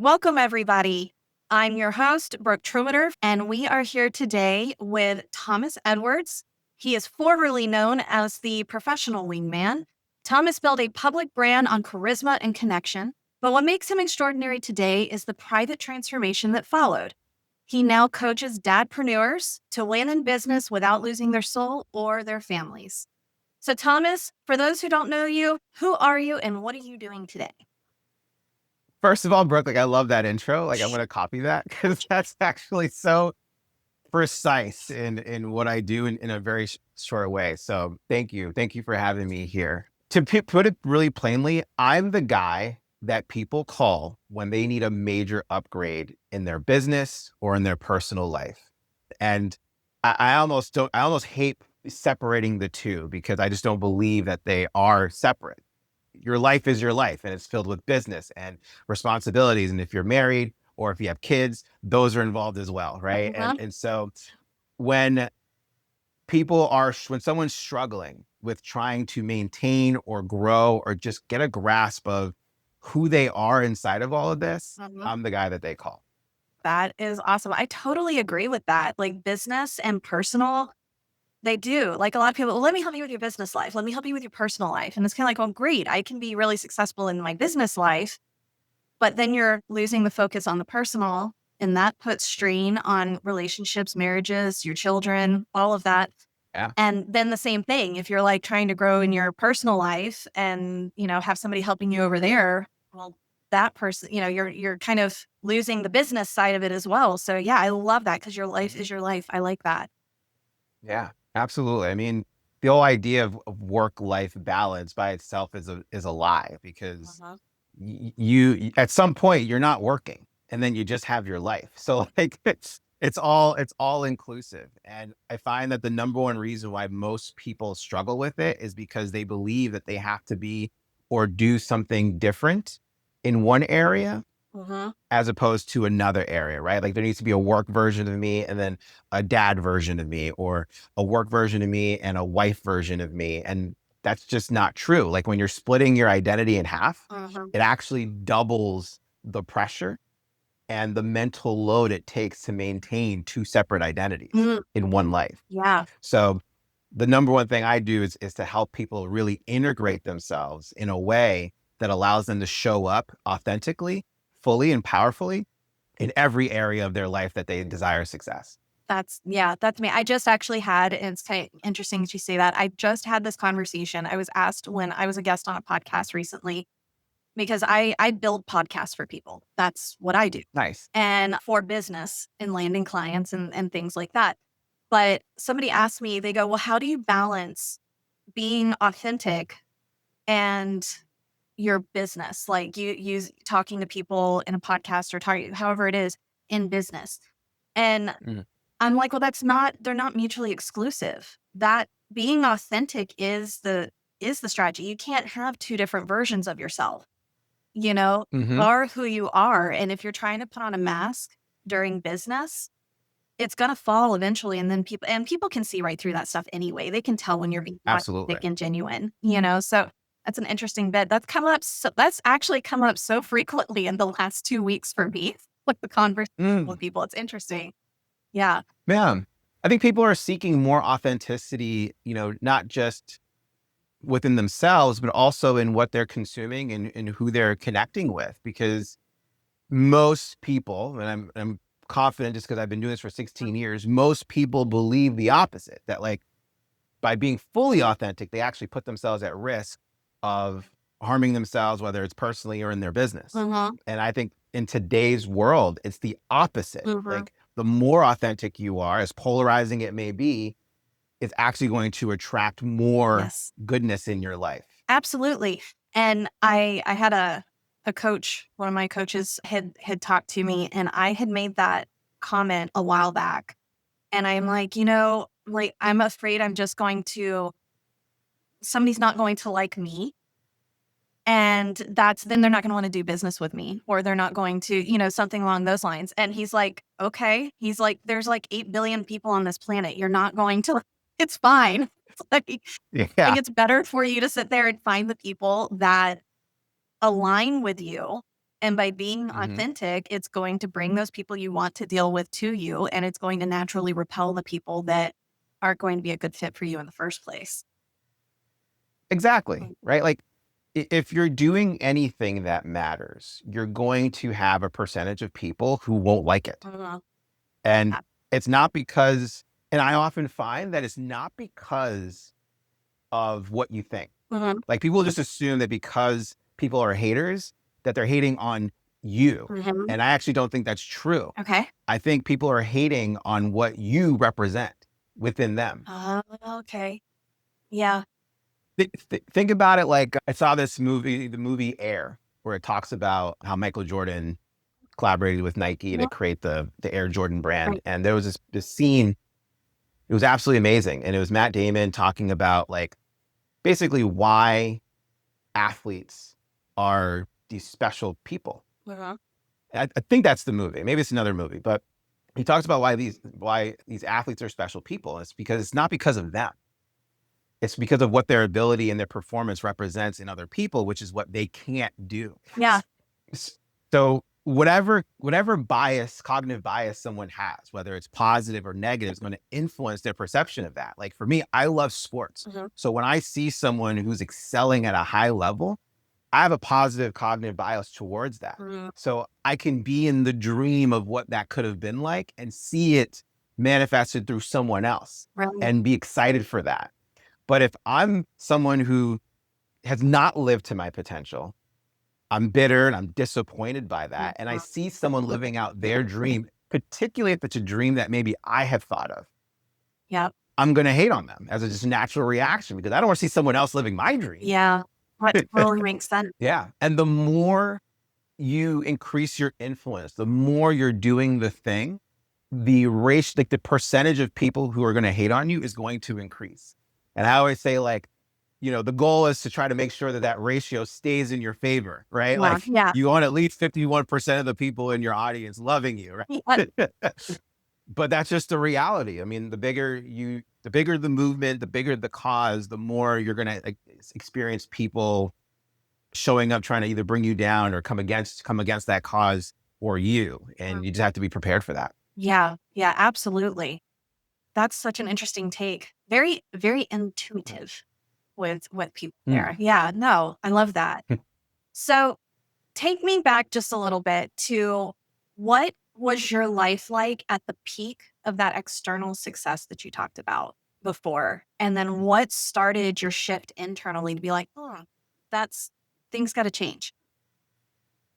Welcome, everybody. I'm your host, Brooke Trumeter, and we are here today with Thomas Edwards. He is formerly known as the professional wingman. Thomas built a public brand on charisma and connection, but what makes him extraordinary today is the private transformation that followed. He now coaches dadpreneurs to win in business without losing their soul or their families. So, Thomas, for those who don't know you, who are you and what are you doing today? First of all, Brooke, I love that intro. I'm going to copy that because that's actually so precise in what I do in a very short way. So thank you. Thank you for having me here. To put it really plainly, I'm the guy that people call when they need a major upgrade in their business or in their personal life. And I almost hate separating the two because I just don't believe that they are separate. Your life is your life and it's filled with business and responsibilities. And if you're married or if you have kids, those are involved as well. Right. And so when when someone's struggling with trying to maintain or grow or just get a grasp of who they are inside of all of this, I'm the guy that they call. That is awesome. I totally agree with that. Like business and personal, they do. Like a lot of people, well, let me help you with your business life. Let me help you with your personal life. And it's kind of like, well, great. I can be really successful in my business life, but then you're losing the focus on the personal. And that puts strain on relationships, marriages, your children, all of that. Yeah. And then the same thing, if you're like trying to grow in your personal life and, have somebody helping you over there, well, that person, you're kind of losing the business side of it as well. So yeah, I love that because your life is your life. I like that. Yeah, absolutely. I mean, the whole idea of work-life balance by itself is a lie because you at some point you're not working and then you just have your life. So it's all inclusive. And I find that the number one reason why most people struggle with it is because they believe that they have to be or do something different in one area as opposed to another area, right? Like there needs to be a work version of me and then a dad version of me, or a work version of me and a wife version of me. And that's just not true. Like when you're splitting your identity in half, it actually doubles the pressure and the mental load it takes to maintain two separate identities in one life. Yeah. So the number one thing I do is to help people really integrate themselves in a way that allows them to show up authentically, fully, and powerfully in every area of their life that they desire success. That's me. I just actually had, and it's kind of interesting that you say that. I just had this conversation. I was asked when I was a guest on a podcast recently, because I build podcasts for people. That's what I do. Nice. And for business and landing clients and things like that. But somebody asked me, they go, well, how do you balance being authentic and your business? Like you talking to people in a podcast or however it is in business. And I'm like, well, they're not mutually exclusive. That being authentic is the strategy. You can't have two different versions of yourself. Are who you are. And if you're trying to put on a mask during business, it's going to fall eventually. And then people can see right through that stuff anyway. They can tell when you're being authentic and genuine, so that's an interesting bit that's come up. So that's actually come up so frequently in the last 2 weeks for me, like the conversation with people. It's interesting. Yeah. Man, I think people are seeking more authenticity, not just within themselves, but also in what they're consuming and who they're connecting with. Because most people, and I'm confident just because I've been doing this for 16 years, most people believe the opposite, that like by being fully authentic, they actually put themselves at risk of harming themselves, whether it's personally or in their business. And I think in today's world, it's the opposite. Like the more authentic you are, as polarizing it may be, it's actually going to attract more goodness in your life. Absolutely. And I had a coach, one of my coaches had talked to me, and I had made that comment a while back. And I'm like, I'm afraid somebody's not going to like me. And then they're not going to want to do business with me, or they're not going to, something along those lines. And he's like, okay. He's like, there's like 8 billion people on this planet. You're not going to, it's fine. It's like it's better for you to sit there and find the people that align with you And by being Mhm. authentic, it's going to bring those people you want to deal with to you, and it's going to naturally repel the people that aren't going to be a good fit for you in the first place. Exactly, right? Like, if you're doing anything that matters, you're going to have a percentage of people who won't like it. Mhm. And Yeah. it's not because, and I often find that it's not because of what you think. Mhm. Like, people just assume that because people are haters, that they're hating on you. Mhm. And I actually don't think that's true. Okay. I think people are hating on what you represent within them. Okay. Yeah. Think about it like I saw this movie, the movie Air, where it talks about how Michael Jordan collaborated with Nike to Mhm. create the Air Jordan brand. Right. And there was this scene, it was absolutely amazing. And it was Matt Damon talking about like basically why athletes are these special people. Mhm. I think that's the movie. Maybe it's another movie, but he talks about why these athletes are special people. It's because it's not because of them. It's because of what their ability and their performance represents in other people, which is what they can't do. Yeah. So whatever bias, cognitive bias someone has, whether it's positive or negative, is going to influence their perception of that. Like for me, I love sports. Mhm. So when I see someone who's excelling at a high level, I have a positive cognitive bias towards that. Mhm. So I can be in the dream of what that could have been like and see it manifested through someone else Right. and be excited for that. But if I'm someone who has not lived to my potential, I'm bitter and I'm disappointed by that. And I Mhm. see someone living out their dream, particularly if it's a dream that maybe I have thought of, Yep. I'm going to hate on them as a just natural reaction because I don't want to see someone else living my dream. Yeah. That totally makes sense. Yeah. And the more you increase your influence, the more you're doing the thing, the ratio, like the percentage of people who are going to hate on you is going to increase. And I always say, like, the goal is to try to make sure that that ratio stays in your favor, right? Yeah. Like Yeah. you want at least 51% of the people in your audience loving you, Yeah. right? But that's just the reality. I mean, the bigger the movement, the bigger the cause, the more you're going to experience people showing up, trying to either bring you down or come against that cause or you. And you just have to be prepared for that. Yeah. Yeah. Absolutely. That's such an interesting take. Very, very intuitive with people Mm. there. Yeah. No, I love that. So take me back just a little bit to what was your life like at the peak of that external success that you talked about before? And then what started your shift internally to be like, oh, that's things got to change?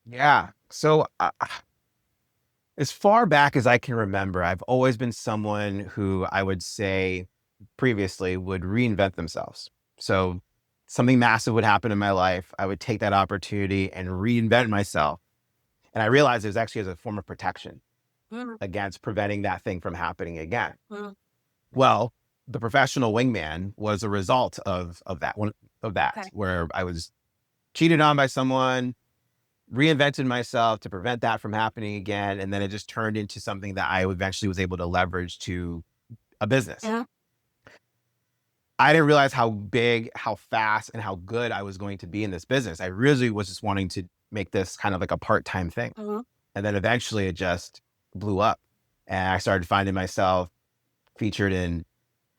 Yeah. So as far back as I can remember, I've always been someone who I would say previously would reinvent themselves. So something massive would happen in my life. I would take that opportunity and reinvent myself. And I realized it was actually as a form of protection Mm, against preventing that thing from happening again. mm, Well, the professional wingman was a result of that, okay. where I was cheated on by someone, reinvented myself to prevent that from happening again. And then it just turned into something that I eventually was able to leverage to a business. Yeah. I didn't realize how big, how fast, and how good I was going to be in this business. I really was just wanting to make this kind of like a part-time thing. Mhm. And then eventually it just blew up. And I started finding myself featured in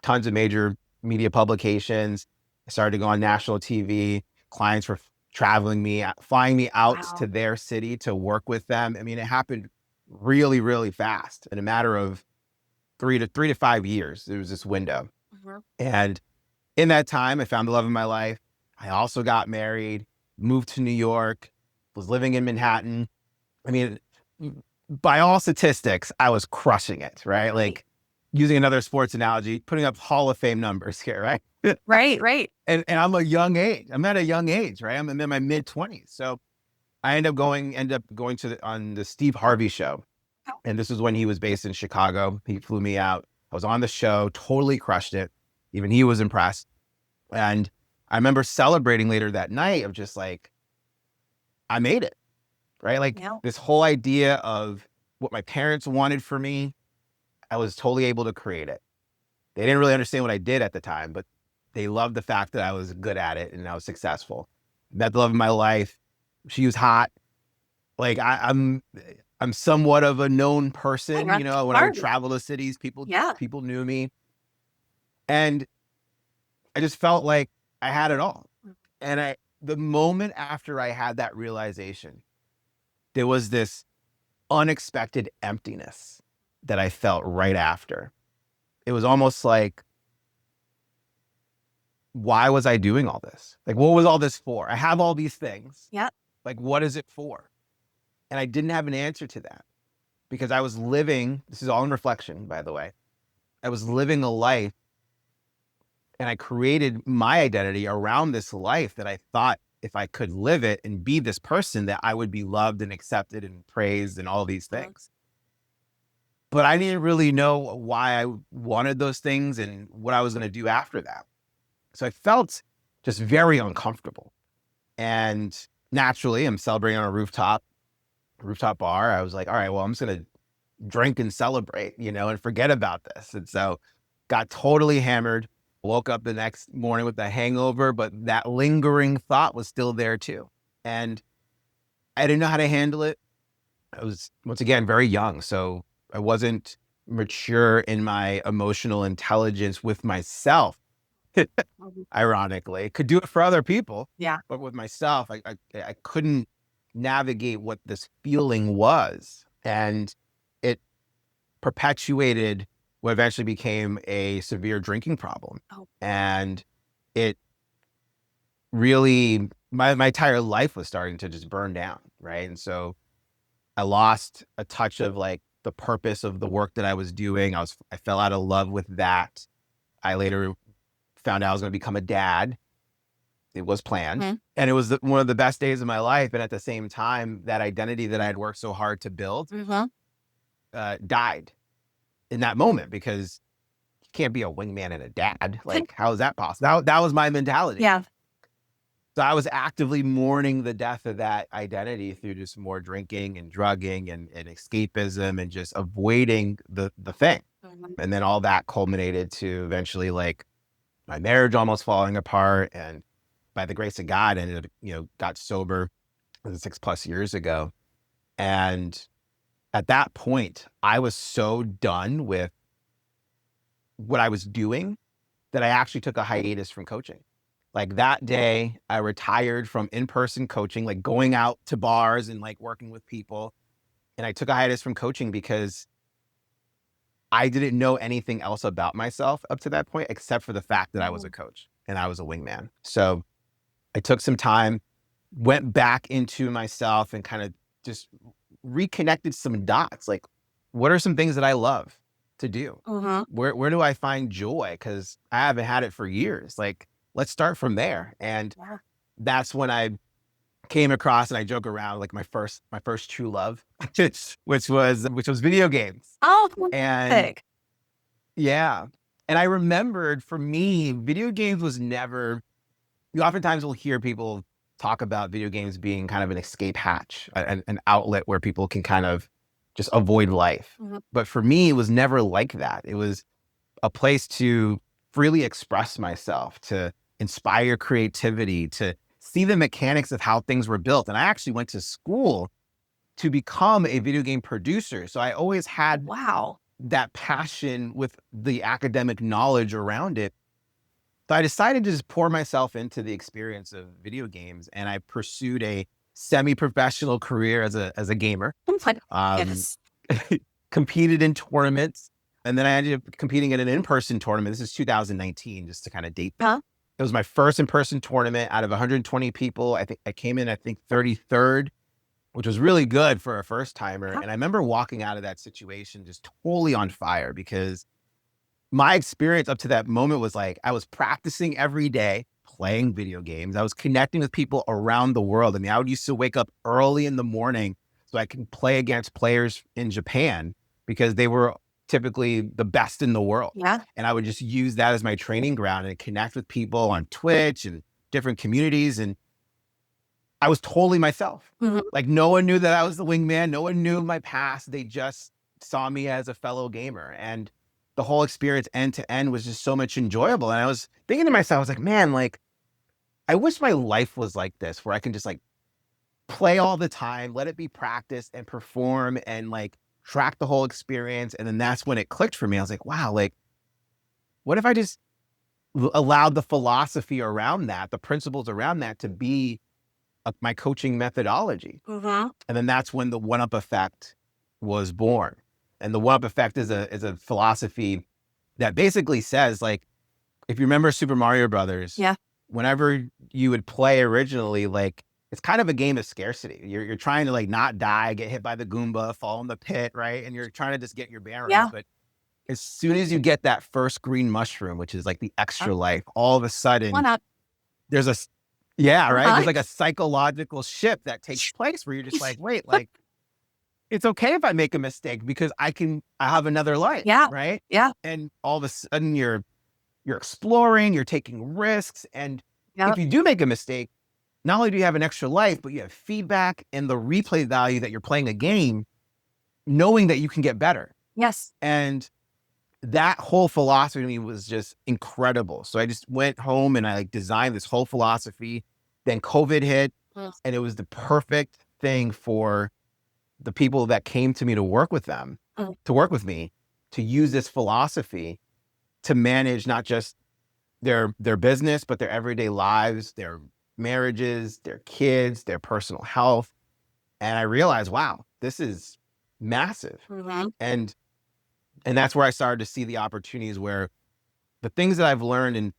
tons of major media publications. I started to go on national TV. Clients were flying me out to Wow. their city to work with them. I mean, it happened really, really fast in a matter of 3 to 5 years. There was this window. Mhm. And in that time, I found the love of my life. I also got married, moved to New York, was living in Manhattan. I mean, by all statistics, I was crushing it, right? Right. Like using another sports analogy, putting up Hall of Fame numbers here, right? Right. Right. And I'm a young age. I'm at a young age, right? I'm in my mid 20s. So I end up going on the Steve Harvey show. Oh, And this is when he was based in Chicago. He flew me out. I was on the show, totally crushed it. Even he was impressed. And I remember celebrating later that night of just like, I made it, right? Like yeah. this whole idea of what my parents wanted for me, I was totally able to create it. They didn't really understand what I did at the time, but they loved the fact that I was good at it and I was successful. Met the love of my life. She was hot. Like I'm somewhat of a known I person, got you know, when I would started. travel to cities, Yeah. people knew me. And I just felt like I had it all. And the moment after I had that realization, there was this unexpected emptiness that I felt right after. It was almost like, why was I doing all this? Like, what was all this for? I have all these things. Yeah. Like, what is it for? And I didn't have an answer to that because I was living, this is all in reflection, by the way. I was living a life and I created my identity around this life that I thought if I could live it and be this person that I would be loved and accepted and praised and all these Mhm. things. But I didn't really know why I wanted those things and what I was going to do after that. So I felt just very uncomfortable. And naturally, I'm celebrating on a rooftop bar. I was like, all right, well, I'm just going to drink and celebrate, you know, and forget about this. And so got totally hammered, woke up the next morning with a hangover, but that lingering thought was still there too. And I didn't know how to handle it. I was, once again, very young. So I wasn't mature in my emotional intelligence with myself. Mhm. Ironically, could do it for other people, Yeah. but with myself, I couldn't navigate what this feeling was. And it perpetuated what eventually became a severe drinking problem. Oh, And it really, my entire life was starting to just burn down. Right. And so I lost a touch of like the purpose of the work that I was doing. I fell out of love with that. I later found out I was going to become a dad. It was planned. mhm. And it was one of the best days of my life. And at the same time, that identity that I had worked so hard to build Mhm. died in that moment because you can't be a wingman and a dad. Like, how is that possible? That was my mentality. Yeah. So I was actively mourning the death of that identity through just more drinking and drugging and escapism and just avoiding the thing. Mhm. And then all that culminated to eventually like my marriage almost falling apart. And by the grace of God, I ended up, got sober 6+ years ago. And at that point, I was so done with what I was doing that I actually took a hiatus from coaching. Like that day, I retired from in-person coaching, like going out to bars and like working with people. And I took a hiatus from coaching because I didn't know anything else about myself up to that point, except for the fact that I was a Mhm. coach and I was a wingman. So I took some time, went back into myself and kind of just reconnected some dots. Like, what are some things that I love to do? Mhm. Where do I find joy? Because I haven't had it for years. Like, let's start from there. And Yeah. that's when I came across, and I joke around, like my first true love, which was video games. Oh, And fantastic. yeah. And I remembered for me, video games was never, you oftentimes will hear people talk about video games being kind of an escape hatch, an outlet where people can kind of just avoid life. Mhm. But for me, it was never like that. It was a place to freely express myself, to inspire creativity, to see the mechanics of how things were built. And I actually went to school to become a video game producer. So I always had Wow. that passion with the academic knowledge around it. So I decided to just pour myself into the experience of video games, and I pursued a semi-professional career as a gamer. Oh my Um, goodness. competed in tournaments, and then I ended up competing in an in-person tournament. This is 2019, just to kind of date. Huh? It was my first in-person tournament out of 120 people. I think I came in, 33rd, which was really good for a first timer. Huh? And I remember walking out of that situation just totally on fire because my experience up to that moment was like, I was practicing every day, playing video games. I was connecting with people around the world. I mean, I would used to wake up early in the morning so I can play against players in Japan because they were typically the best in the world. Yeah. And I would just use that as my training ground and connect with people on Twitch and different communities. And I was totally myself. Mhm. Like no one knew that I was the wingman. No one knew my past. They just saw me as a fellow gamer. And the whole experience end to end was just so much enjoyable. And I was thinking to myself, I was like, man, like, I wish my life was like this, where I can just like play all the time, let it be practice and perform and like track the whole experience. And then that's when it clicked for me. I was like, wow, like, what if I just allowed the philosophy around that, the principles around that to be my coaching methodology? Mm-hmm. And then that's when the one up effect was born. And the one up effect is a philosophy that basically says, like, if you remember Super Mario Brothers, Yeah. whenever you would play originally, like, it's kind of a game of scarcity. You're trying to like not die, get hit by the Goomba, fall in the pit, right? And you're trying to just get your bearings. Yeah. But as soon as you get that first green mushroom, which is like the extra life, all of a One sudden up. there's a yeah, right. Uh-huh. There's like a psychological shift that takes place where you're just like, wait, like, it's okay if I make a mistake because I have another life, Yeah. right? Yeah. And all of a sudden you're exploring, you're taking risks, and Yep. if you do make a mistake, not only do you have an extra life, but you have feedback and the replay value that you're playing a game, knowing that you can get better. Yes. And that whole philosophy to me was just incredible. So I just went home and I like designed this whole philosophy. Then COVID hit, Ugh. and it was the perfect thing for the people that came to me to work with them, Mm. to work with me, to use this philosophy to manage not just their business, but their everyday lives, their marriages, their kids, their personal health. And I realized, wow, this is massive. Mm-hmm. And that's where I started to see the opportunities where the things that I've learned in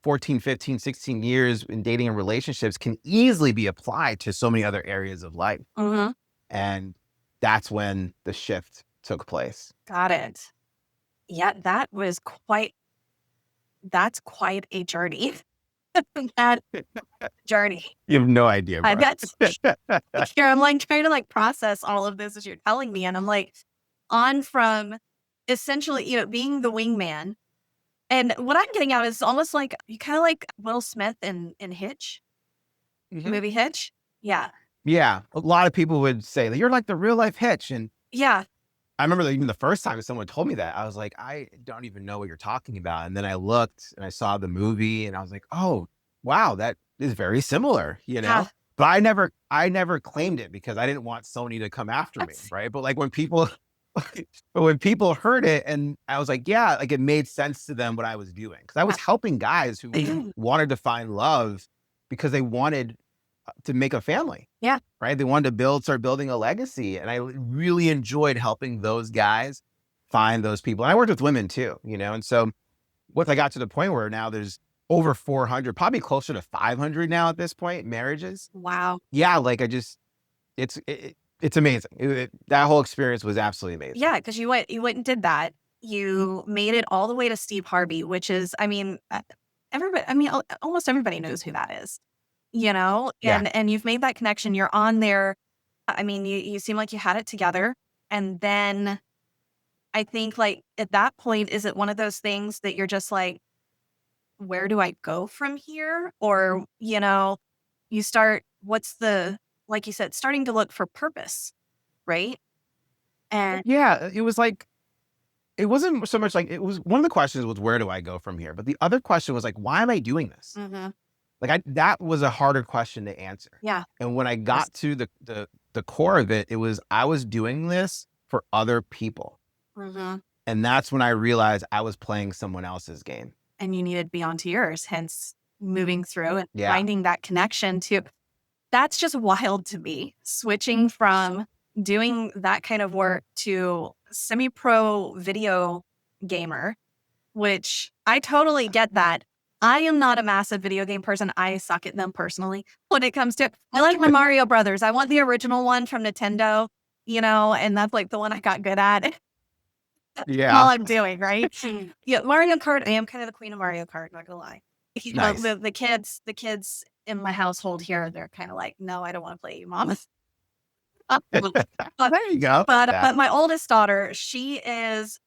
14, 15, 16 years in dating and relationships can easily be applied to so many other areas of life. Mm-hmm. And that's when the shift took place. Got it. Yeah, that's quite a journey. That journey. You have no idea, bro. That's here. I'm like trying to like process all of this as you're telling me. And I'm like, on from essentially, being the wingman. And what I'm getting out is almost like you kind of like Will Smith in Hitch, the Mhm. movie Hitch. Yeah. Yeah. A lot of people would say that you're like the real life Hitch. And Yeah. I remember that even the first time someone told me that, I was like, I don't even know what you're talking about. And then I looked and I saw the movie and I was like, oh, wow, that is very similar, Yeah. But I never claimed it because I didn't want Sony to come after me, right? But like when people but when people heard it and I was like, yeah, like it made sense to them what I was doing. Cause I was helping guys who wanted to find love because they wanted to make a family. Yeah. Right. They wanted to start building a legacy. And I really enjoyed helping those guys find those people. And I worked with women too, And so once I got to the point where now there's over 400, probably closer to 500 now at this point, marriages. Wow. Yeah. Like it's amazing. That whole experience was absolutely amazing. Yeah, because you went and did that. You made it all the way to Steve Harvey, which is, I mean, everybody. I mean, almost everybody knows who that is. Yeah. And you've made that connection. You're on there. I mean, you seem like you had it together. And then I think like at that point, is it one of those things that you're just like, where do I go from here? Or, you start, like you said, starting to look for purpose, right? And Yeah. It was like, it wasn't so much like, it was one of the questions was, where do I go from here? But the other question was like, why am I doing this? Mhm. Like that was a harder question to answer. Yeah. And when I got to the core of it, it was, I was doing this for other people. Mhm. And that's when I realized I was playing someone else's game. And you needed to be onto yours, hence moving through and Yeah. finding that connection to. That's just wild to me. Switching from doing that kind of work to semi-pro video gamer, which I totally get that. I am not a massive video game person. I suck at them personally when it comes to, I like my Mario Brothers. I want the original one from Nintendo, and that's like the one I got good at. All Yeah. I'm doing, right? Yeah, Mario Kart. I am kind of the queen of Mario Kart, not gonna lie. Nice. The kids in my household here, they're kind of like, no, I don't want to play you, mom. There you go. But my oldest daughter, she is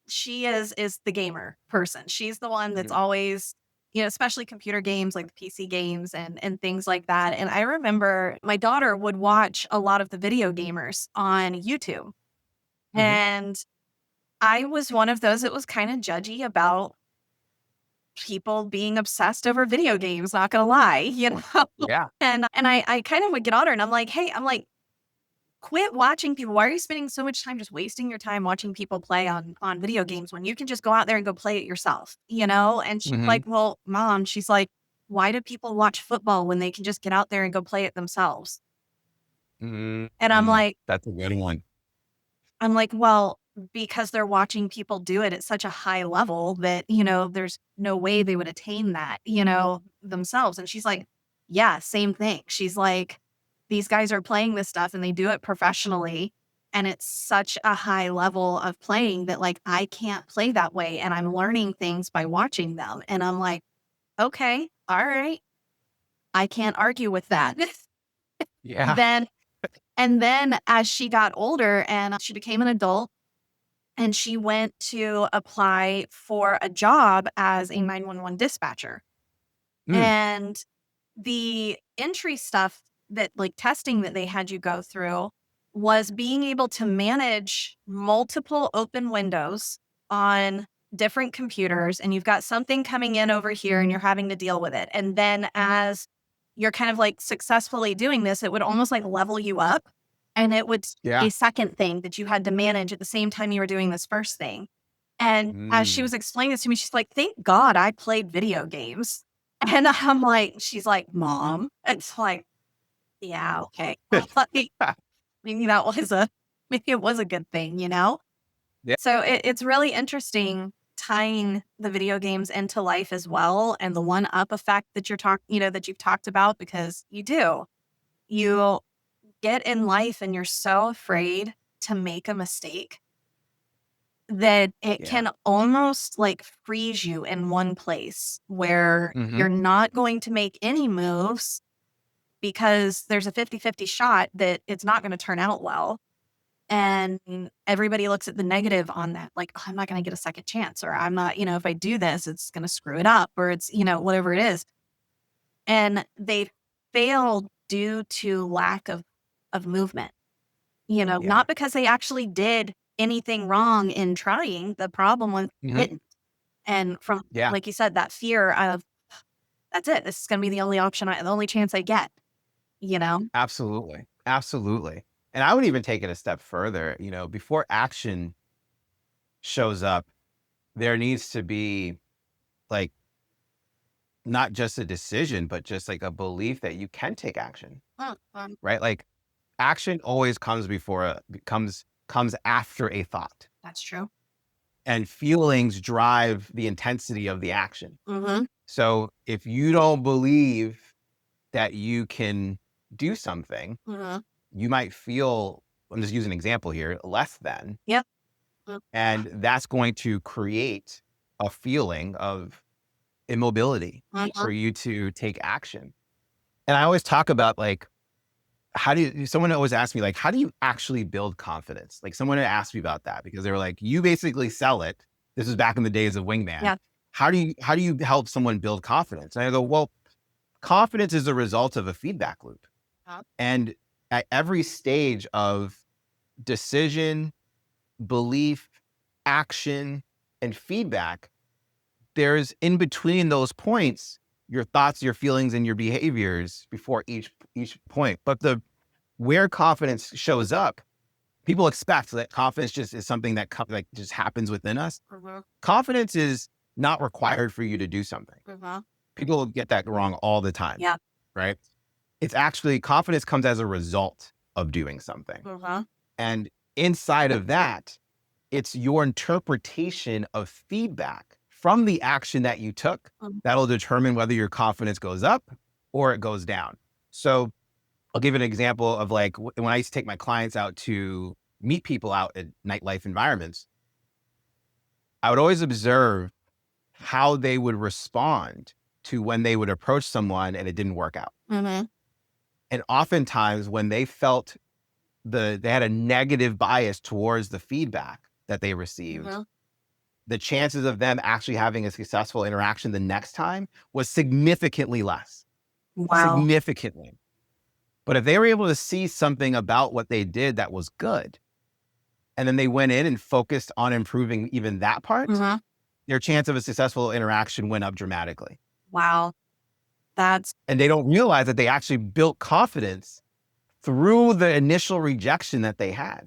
the gamer person. She's the one that's always, especially computer games like the PC games and things like that. And I remember my daughter would watch a lot of the video gamers on YouTube. And I was one of those that was kind of judgy about people being obsessed over video games, not gonna lie, you know? Yeah. And I kind of would get on her and I'm like, hey, I'm like, quit watching people. Why are you spending so much time just wasting your time watching people play on video games when you can just go out there and go play it yourself, you know? And she's Hmm. like, well, mom, she's like, why do people watch football when they can just get out there and go play it themselves? And Mm, that's a good one. I'm like, well, because they're watching people do it at such a high level that, you know, there's no way they would attain that, you know, themselves. And she's like, yeah, same thing. She's like, these guys are playing this stuff and they do it professionally. And it's such a high level of playing that, like, I can't play that way. And I'm learning things by watching them. And I'm like, okay, all right. I can't argue with that. Yeah. then, and then as she got older and she became an adult, and she went to apply for a job as a 911 dispatcher. Mm, And the entry stuff that, like, testing that they had you go through was being able to manage multiple open windows on different computers. And you've got something coming in over here and you're having to deal with it. And then as you're kind of like successfully doing this, it would almost like level you up. And it would yeah. a second thing that you had to manage at the same time you were doing this first thing. And as she Mm. was explaining this to me, she's like, thank God I played video games. And I'm like, she's like, mom. It's like, yeah, okay. Like, maybe that was maybe it was a good thing, you know? Yeah. So it's really interesting tying the video games into life as well. And the one up effect that that you've talked about, because you do. You get in life and you're so afraid to make a mistake that it Yeah. can almost like freeze you in one place where Hmm. you're not going to make any moves because there's a 50-50 shot that it's not going to turn out well. And everybody looks at the negative on that, like, oh, I'm not going to get a second chance, or I'm not, if I do this, it's going to screw it up, or it's, whatever it is. And they fail due to lack of movement, Yeah. not because they actually did anything wrong in trying. The problem was Hmm. didn't. And from, Yeah. like you said, that fear of, that's it. This is going to be the only option, the only chance I get, you know? Absolutely. Absolutely. And I would even take it a step further, before action shows up, there needs to be like not just a decision, but just like a belief that you can take action, Mm, right? Like action always comes comes after a thought, that's true. and feelings drive the intensity of the action. Mm-hmm. So if you don't believe that you can do something, Mm-hmm. you might feel, I'm just using an example here, less than, Yep. and that's going to create a feeling of immobility Mm-hmm. for you to take action. And I always talk about like, someone always asks me, like, how do you actually build confidence? Like someone had asked me about that because they were like, you basically sell it. This was back in the days of Wingman. Yeah. How do you help someone build confidence? And I go, well, confidence is a result of a feedback loop. Uh, And at every stage of decision, belief, action, and feedback, there's in between those points, your thoughts, your feelings, and your behaviors before each point. But where confidence shows up, people expect that confidence just is something that like just happens within us. mhm, Confidence is not required for you to do something. mhm. People get that wrong all the time, Yeah. right? It's actually confidence comes as a result of doing something. Mhm. And inside of that, it's your interpretation of feedback from the action that you took Mm. that'll determine whether your confidence goes up or it goes down. So I'll give an example of like when I used to take my clients out to meet people out at nightlife environments, I would always observe how they would respond to when they would approach someone and it didn't work out. Mhm. And oftentimes when they felt they had a negative bias towards the feedback that they received, Mhm. the chances of them actually having a successful interaction the next time was significantly less, Wow. significantly. But if they were able to see something about what they did that was good, and then they went in and focused on improving even that part, Mhm. their chance of a successful interaction went up dramatically. Wow. That's And they don't realize that they actually built confidence through the initial rejection that they had.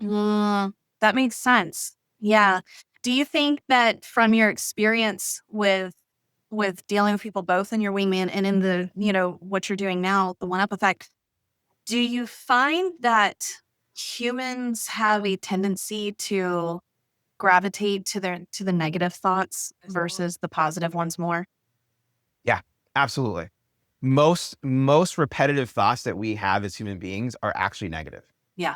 that makes sense. Yeah. Do you think that from your experience with dealing with people both in your wingman and in the, what you're doing now, the one up effect, do you find that humans have a tendency to gravitate to the negative thoughts versus the positive ones more? Yeah, absolutely. Most repetitive thoughts that we have as human beings are actually negative. Yeah.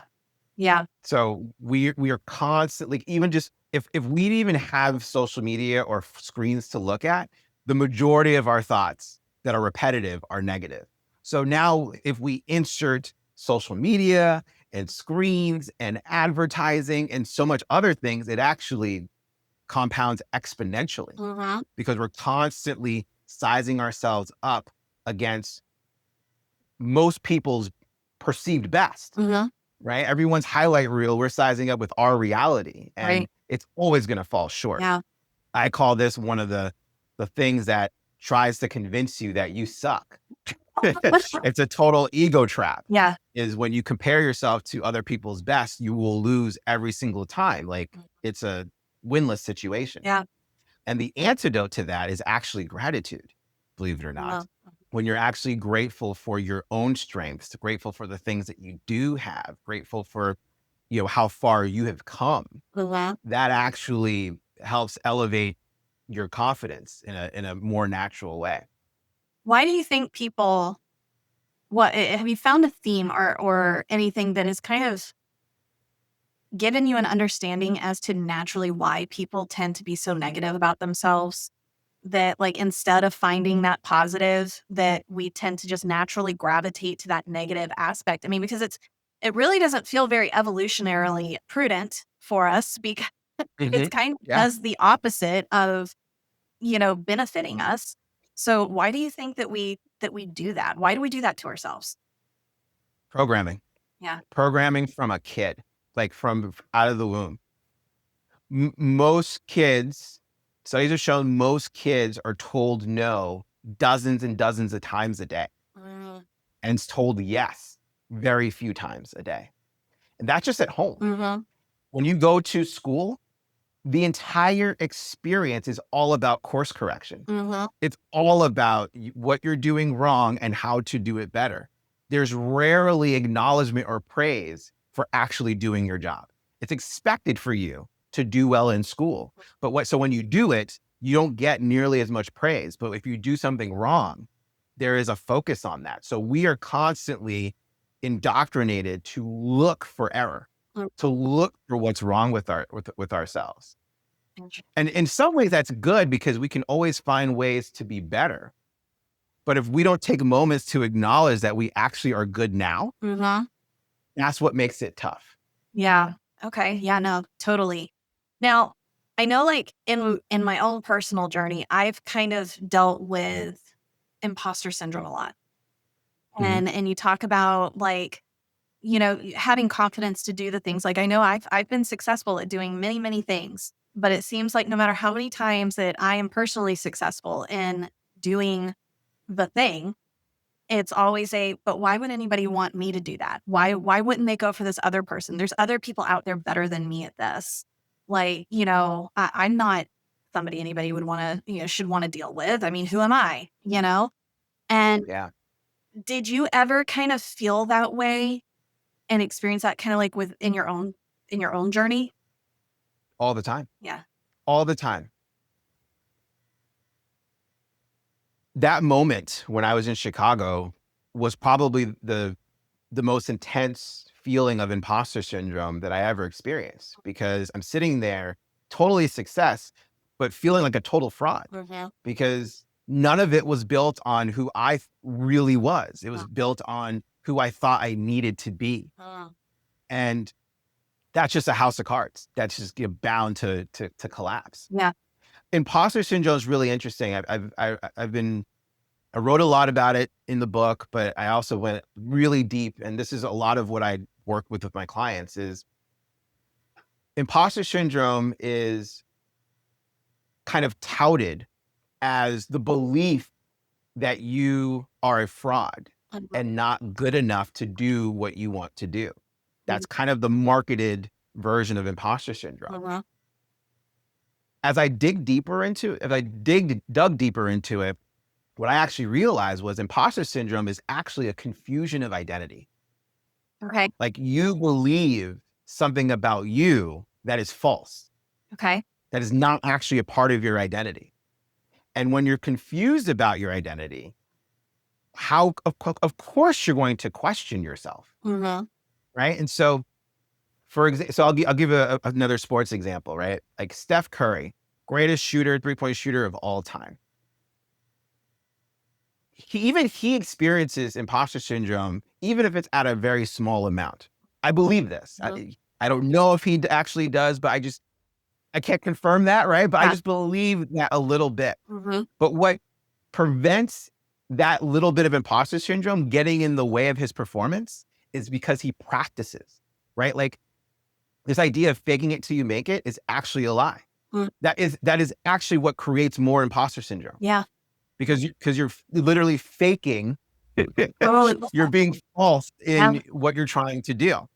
Yeah. So we are constantly, even just if we even have social media or screens to look at, the majority of our thoughts that are repetitive are negative. So now if we insert social media and screens and advertising and so much other things, it actually compounds exponentially because we're constantly sizing ourselves up against most people's perceived best, right? Everyone's highlight reel, we're sizing up with our reality, and Right. it's always going to fall short. Yeah. I call this one of the things that tries to convince you that you suck. It's a total ego trap. Yeah. Is when you compare yourself to other people's best, you will lose every single time. Like it's a winless situation. Yeah. And the antidote to that is actually gratitude, believe it or not. When you're actually grateful for your own strengths, grateful for the things that you do have, grateful for, how far you have come, that actually helps elevate your confidence in a more natural way. Why do you think people, have you found a theme or anything that has kind of given you an understanding as to naturally why people tend to be so negative about themselves? That like instead of finding that positive, that we tend to just naturally gravitate to that negative aspect. I mean, because it really doesn't feel very evolutionarily prudent for us because it's kind of Yeah. does the opposite of, benefiting us. So why do you think that we do that? Why do we do that to ourselves? Programming. Yeah. Programming from a kid, like from out of the womb. Most kids, studies have shown most kids are told no dozens and dozens of times a day and it's told yes very few times a day. And that's just at home. When you go to school, the entire experience is all about course correction. It's all about what you're doing wrong and how to do it better. There's rarely acknowledgement or praise for actually doing your job. It's expected for you to do well in school. But so when you do it, you don't get nearly as much praise. But if you do something wrong, there is a focus on that. So we are constantly indoctrinated to look for error, to look for what's wrong with ourselves. And in some ways that's good because we can always find ways to be better. But if we don't take moments to acknowledge that we actually are good now, that's what makes it tough. Yeah. Okay. Yeah, no, totally. Now, I know like in my own personal journey, I've kind of dealt with imposter syndrome a lot. And you talk about like, having confidence to do the things. Like I know I've been successful at doing many, many things, but it seems like no matter how many times that I am personally successful in doing the thing, it's always but why would anybody want me to do that? Why wouldn't they go for this other person? There's other people out there better than me at this. Like, I'm not somebody anybody would want to, should want to deal with. I mean, who am I? And Yeah. did you ever kind of feel that way and experience that kind of like in your own journey? All the time. Yeah. All the time. That moment when I was in Chicago was probably the most intense feeling of imposter syndrome that I ever experienced because I'm sitting there, totally success, but feeling like a total fraud because none of it was built on who I really was. It was built on who I thought I needed to be. And that's just a house of cards. That's just bound to collapse. Yeah. Imposter syndrome is really interesting. I wrote a lot about it in the book, but I also went really deep. And this is a lot of what I work with my clients is imposter syndrome is kind of touted as the belief that you are a fraud and not good enough to do what you want to do. That's kind of the marketed version of imposter syndrome. Uh-huh. As I dug deeper into it, what I actually realized was imposter syndrome is actually a confusion of identity. Okay. Like you believe something about you that is false, Okay. that is not actually a part of your identity. And when you're confused about your identity, of course you're going to question yourself, Mm-hmm. right? And so, for example, I'll give another sports example, right? Like Steph Curry, greatest shooter, 3-point shooter of all time. He experiences imposter syndrome, even if it's at a very small amount. I believe this. Mhm. I don't know if he actually does, but I can't confirm that, right? But I Yeah. just believe that a little bit. Mm-hmm. But what prevents that little bit of imposter syndrome getting in the way of his performance is because he practices, right? Like this idea of faking it till you make it is actually a lie. Mm. That is actually what creates more imposter syndrome, Yeah. because you're literally faking. Totally. You're being false Yeah. in what you're trying to do.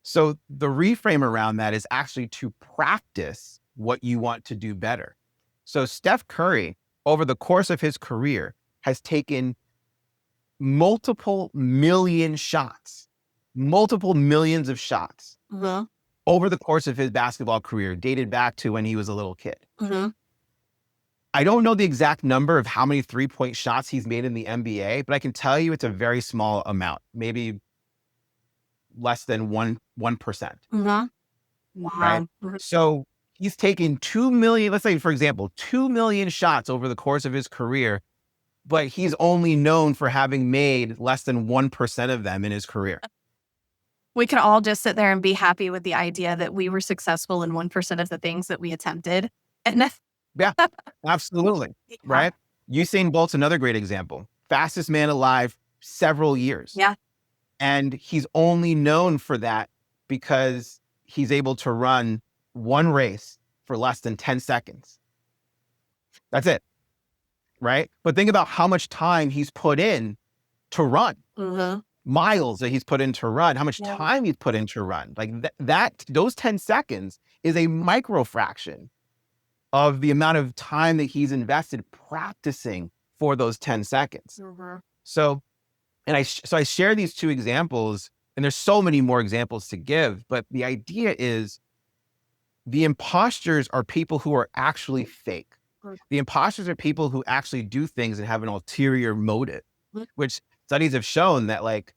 So the reframe around that is actually to practice what you want to do better. So Steph Curry, over the course of his career, has taken multiple millions of shots Mm-hmm. over the course of his basketball career, dated back to when he was a little kid. Mm-hmm. I don't know the exact number of how many 3-point shots he's made in the NBA, but I can tell you it's a very small amount, maybe less than 1%. Mm-hmm. Right? Wow. Mhm. So he's taken 2 million, let's say, for example, 2 million shots over the course of his career, but he's only known for having made less than 1% of them in his career. We can all just sit there and be happy with the idea that we were successful in 1% of the things that we attempted. And that's, Yeah, absolutely. yeah. Right? Usain Bolt's another great example. Fastest man alive several years. Yeah. And he's only known for that because he's able to run one race for less than 10 seconds. That's it. Right? But think about how much time he's put in to run, Mm-hmm. miles that he's put in to run, how much Yeah. time he's put in to run. Like those 10 seconds is a micro fraction of the amount of time that he's invested practicing for those 10 seconds. Mm-hmm. So, so I share these two examples, and there's so many more examples to give, but the idea is the imposters are people who are actually fake. The imposters are people who actually do things and have an ulterior motive, which studies have shown that like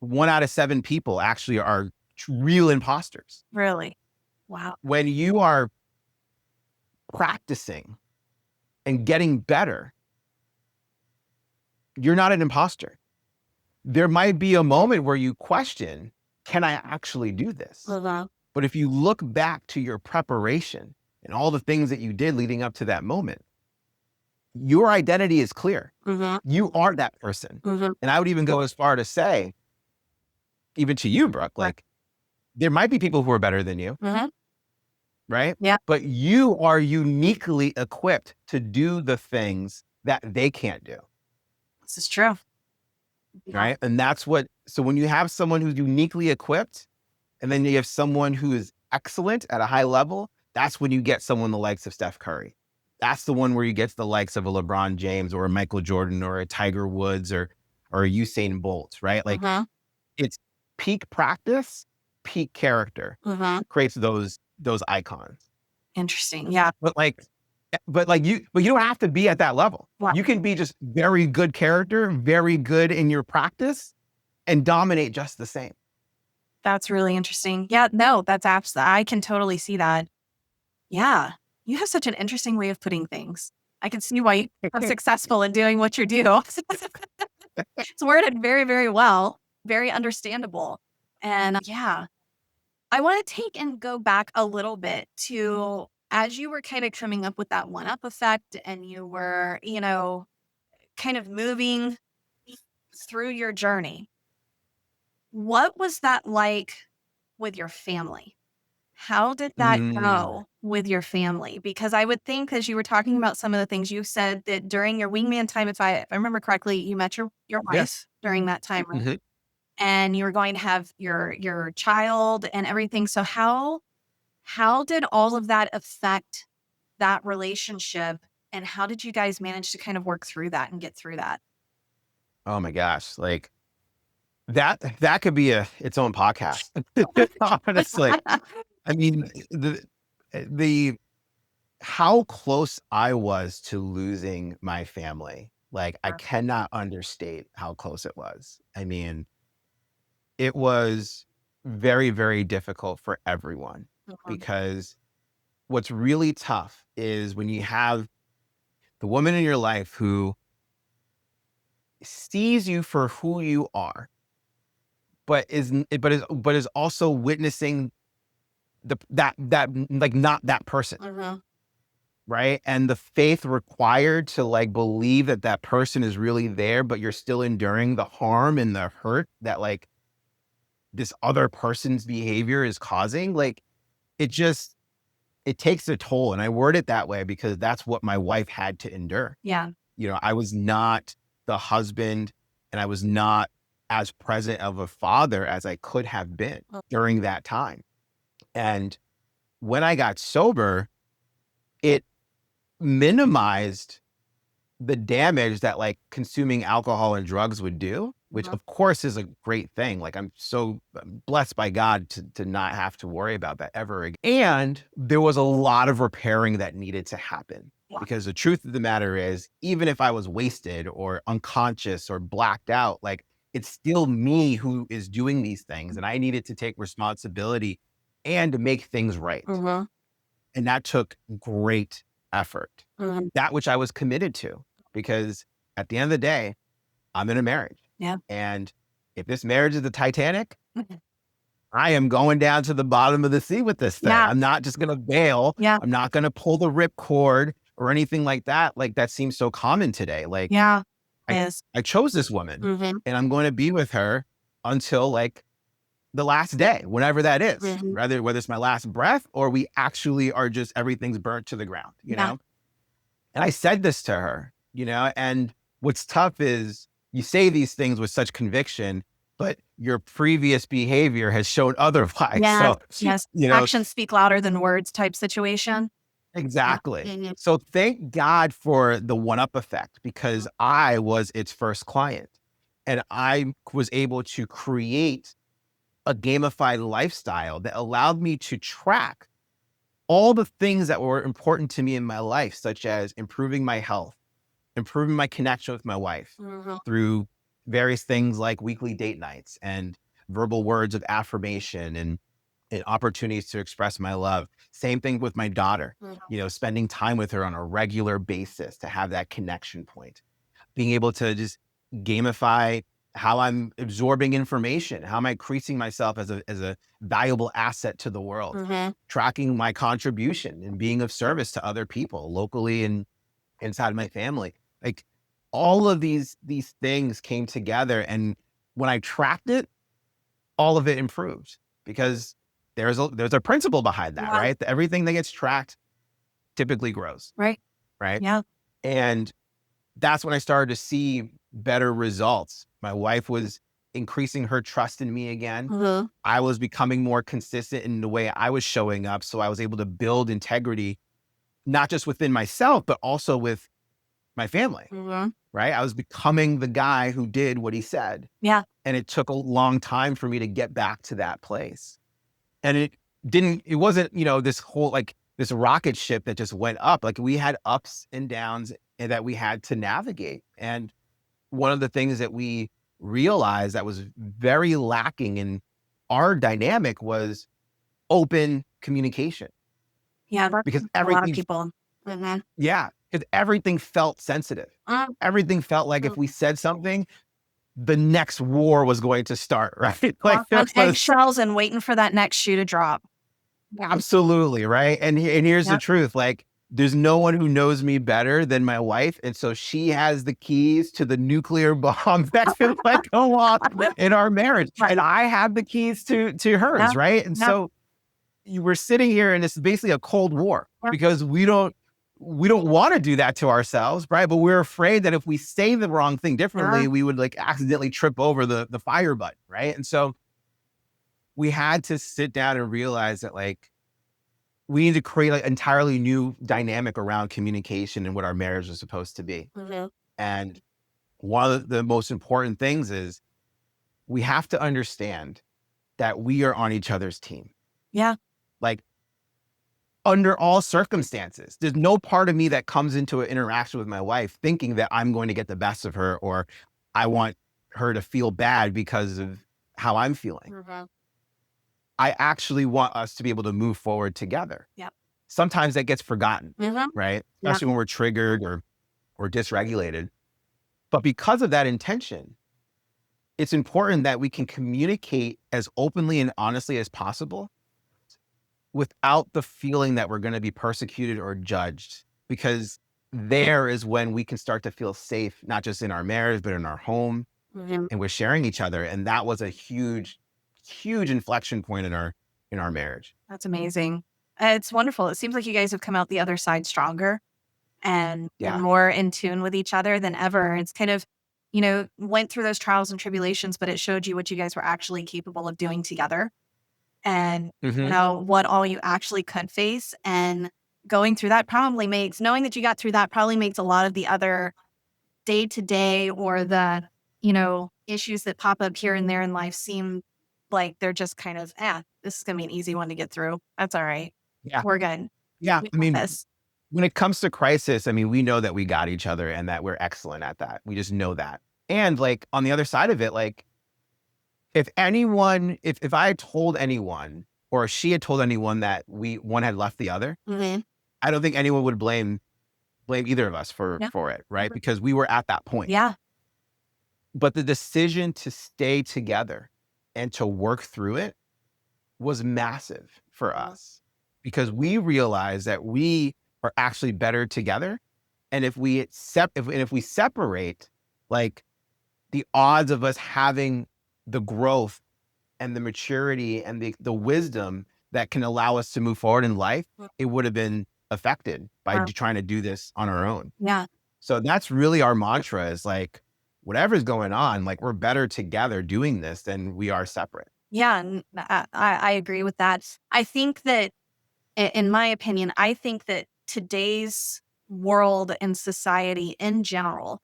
1 out of 7 people actually are real imposters. Really? Wow. When you are practicing and getting better, you're not an imposter. There might be a moment where you question, can I actually do this? Mm-hmm. But if you look back to your preparation and all the things that you did leading up to that moment, your identity is clear. Mm-hmm. You are that person. Mm-hmm. And I would even go as far to say, even to you, Brooke, like there might be people who are better than you, Mm-hmm. right? Yeah. But you are uniquely equipped to do the things that they can't do, This is true. right? And so when you have someone who's uniquely equipped, and then you have someone who is excellent at a high level, that's when you get someone the likes of Steph Curry. That's the one where you get the likes of a LeBron James or a Michael Jordan or a Tiger Woods or a Usain Bolt, right? Like Mm-hmm. it's peak practice, peak character Mm-hmm. creates those icons. Interesting. Yeah. But you don't have to be at that level. Wow. You can be just very good character, very good in your practice, and dominate just the same. That's really interesting. Yeah, no, that's I can totally see that. Yeah. You have such an interesting way of putting things. I can see why you're successful in doing what you do. It's worded very, very well, very understandable. And yeah, I want to take and go back a little bit to as you were kind of coming up with that one up effect and you were, kind of moving through your journey. What was that like with your family? How did that Mm, go with your family? Because I would think, as you were talking about some of the things you said, that during your wingman time, if I remember correctly, you met your yes. wife during that time, right? Mhm. And you were going to have your child and everything. So how did all of that affect that relationship, and how did you guys manage to kind of work through that and get through that? Oh my gosh. Like that could be its own podcast. Honestly. I mean, the how close I was to losing my family, like, I cannot understate how close it was. I mean, it was very, very difficult for everyone Mhm, because what's really tough is when you have the woman in your life who sees you for who you are, but is also witnessing like, not that person. mhm, Right? And the faith required to, like, believe that that person is really there, but you're still enduring the harm and the hurt that, like, this other person's behavior is causing, like, it just it takes a toll, and I word it that way because that's what my wife had to endure. yeah. I was not the husband, and I was not as present of a father as I could have been Mm, during that time. And when I got sober, it minimized the damage that, like, consuming alcohol and drugs would do, which mhm, of course is a great thing. Like, I'm so blessed by God to not have to worry about that ever again. And there was a lot of repairing that needed to happen yeah. because the truth of the matter is, even if I was wasted or unconscious or blacked out, like, it's still me who is doing these things, and I needed to take responsibility and to make things right. Mhm, And that took great effort. mhm, That which I was committed to, because at the end of the day, I'm in a marriage. yeah. And if this marriage is the Titanic, Mhm, I am going down to the bottom of the sea with this thing. yeah, I'm not just gonna bail. yeah, I'm not gonna pull the rip cord or anything like that. Like, that seems so common today. Like, yeah. I Is. I chose this woman Mhm, and I'm going to be with her until, like, the last day, whenever that is, mhm, whether it's my last breath or we actually are just everything's burnt to the ground, you yeah, know? And I said this to her, and what's tough is you say these things with such conviction, but your previous behavior has shown otherwise. yes, So, yes. you know, Actions speak louder than words type situation. Yeah, exactly. mhm, So thank God for the one up effect because I was its first client and I was able to create a gamified lifestyle that allowed me to track all the things that were important to me in my life, such as improving my health, improving my connection with my wife mhm, through various things like weekly date nights and verbal words of affirmation and opportunities to express my love. Same thing with my daughter, mhm, spending time with her on a regular basis to have that connection point, being able to just gamify how I'm absorbing information, how am I increasing myself as a valuable asset to the world, mhm. tracking my contribution and being of service to other people locally and inside of my family. Like, all of these things came together, and when I tracked it, all of it improved because there's a principle behind that, Yeah, right? Everything that gets tracked typically grows, right. right? Yeah. And that's when I started to see better results. My wife was increasing her trust in me again. Mhm, I was becoming more consistent in the way I was showing up, so I was able to build integrity not just within myself, but also with my family. mhm. Right? I was becoming the guy who did what he said, Yeah, and it took a long time for me to get back to that place. And it wasn't, this whole, like, this rocket ship that just went up. Like, we had ups and downs and that we had to navigate. And one of the things that we realized that was very lacking in our dynamic was open communication yeah, that's because a lot of everything people. Mhm. yeah, because everything felt sensitive. Mm, Everything felt like mm. if we said something, the next war was going to start, right? Like, Walk on it was eggshells and waiting for that next shoe to drop. absolutely, right? And here's the Yep. truth, like, there's no one who knows me better than my wife, and so she has the keys to the nuclear bomb that could, like, go off in our marriage, Right. and I have the keys to hers, Yeah, right? And yeah, so you were sitting here and it's basically a cold war Yeah. because we don't want to do that to ourselves, right? But we're afraid that if we say the wrong thing differently, Yeah. we would like accidentally trip over the fire button, right? And so we had to sit down and realize that like we need to create like entirely new dynamic around communication and what our marriage is supposed to be. Mhm. And one of the most important things is we have to understand that we are on each other's team. Yeah. Like under all circumstances, there's no part of me that comes into an interaction with my wife thinking that I'm going to get the best of her or I want her to feel bad because of how I'm feeling. Mhm. I actually want us to be able to move forward together. Yep. Sometimes that gets forgotten, Mhm. right? Yeah. Especially when we're triggered or dysregulated. But because of that intention, it's important that we can communicate as openly and honestly as possible without the feeling that we're going to be persecuted or judged, because there is when we can start to feel safe, not just in our marriage, but in our home, Mhm. and we're sharing each other. And that was a huge, huge inflection point in our marriage. That's amazing. It's wonderful. It seems like you guys have come out the other side stronger and Yeah. more in tune with each other than ever. It's kind of, went through those trials and tribulations, but it showed you what you guys were actually capable of doing together and, Hmm. what all you actually could face. And going through that knowing that you got through that probably makes a lot of the other day to day or the, issues that pop up here and there in life seem like they're just kind of, this is going to be an easy one to get through. That's all right. Yeah. We're good. Yeah. We I got mean, this. when it comes to crisis, I mean, we know that we got each other and that we're excellent at that. We just know that. And like on the other side of it, like if I had told anyone or she had told anyone that one had left the other, Mhm. I don't think anyone would blame either of us Yeah. for it, right? Because we were at that point. Yeah. But the decision to stay together and to work through it was massive for us because we realized that we are actually better together. And if we separate, like the odds of us having the growth and the maturity and the wisdom that can allow us to move forward in life, it would have been affected by Wow. trying to do this on our own. Yeah. So that's really our mantra is like, whatever's going on, like we're better together doing this than we are separate. Yeah. And I agree with that. I think that, in my opinion, I think that today's world and society in general,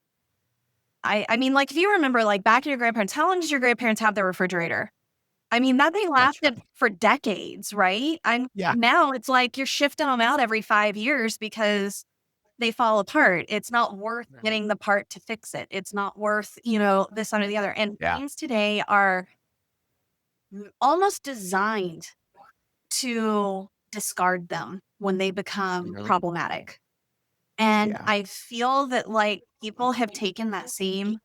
I mean, like if you remember, like back in your grandparents, how long did your grandparents have their refrigerator? I mean, that thing That's lasted right. for decades, right? And Yeah. now it's like you're shifting them out every 5 years because they fall apart. It's not worth Right. getting the part to fix it. It's not worth, this, under the other. And Yeah. things today are almost designed to discard them when they become Mhm. problematic. And Yeah. I feel that like people have taken that same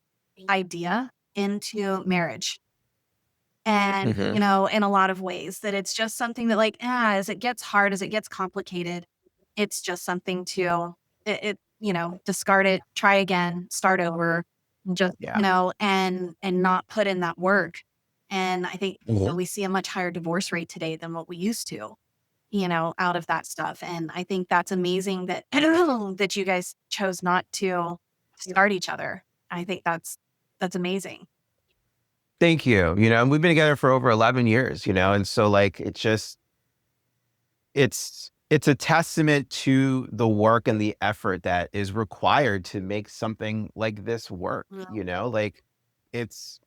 idea into marriage. And, Mhm. in a lot of ways that it's just something that like, as it gets hard, as it gets complicated, it's just something to discard it, try again, start over, just, Yeah. and not put in that work. And I think Mhm. we see a much higher divorce rate today than what we used to, out of that stuff. And I think that's amazing that that you guys chose not to start each other. I think that's amazing. Thank you. And we've been together for over 11 years, and so like it's a testament to the work and the effort that is required to make something like this work, Yeah. like it's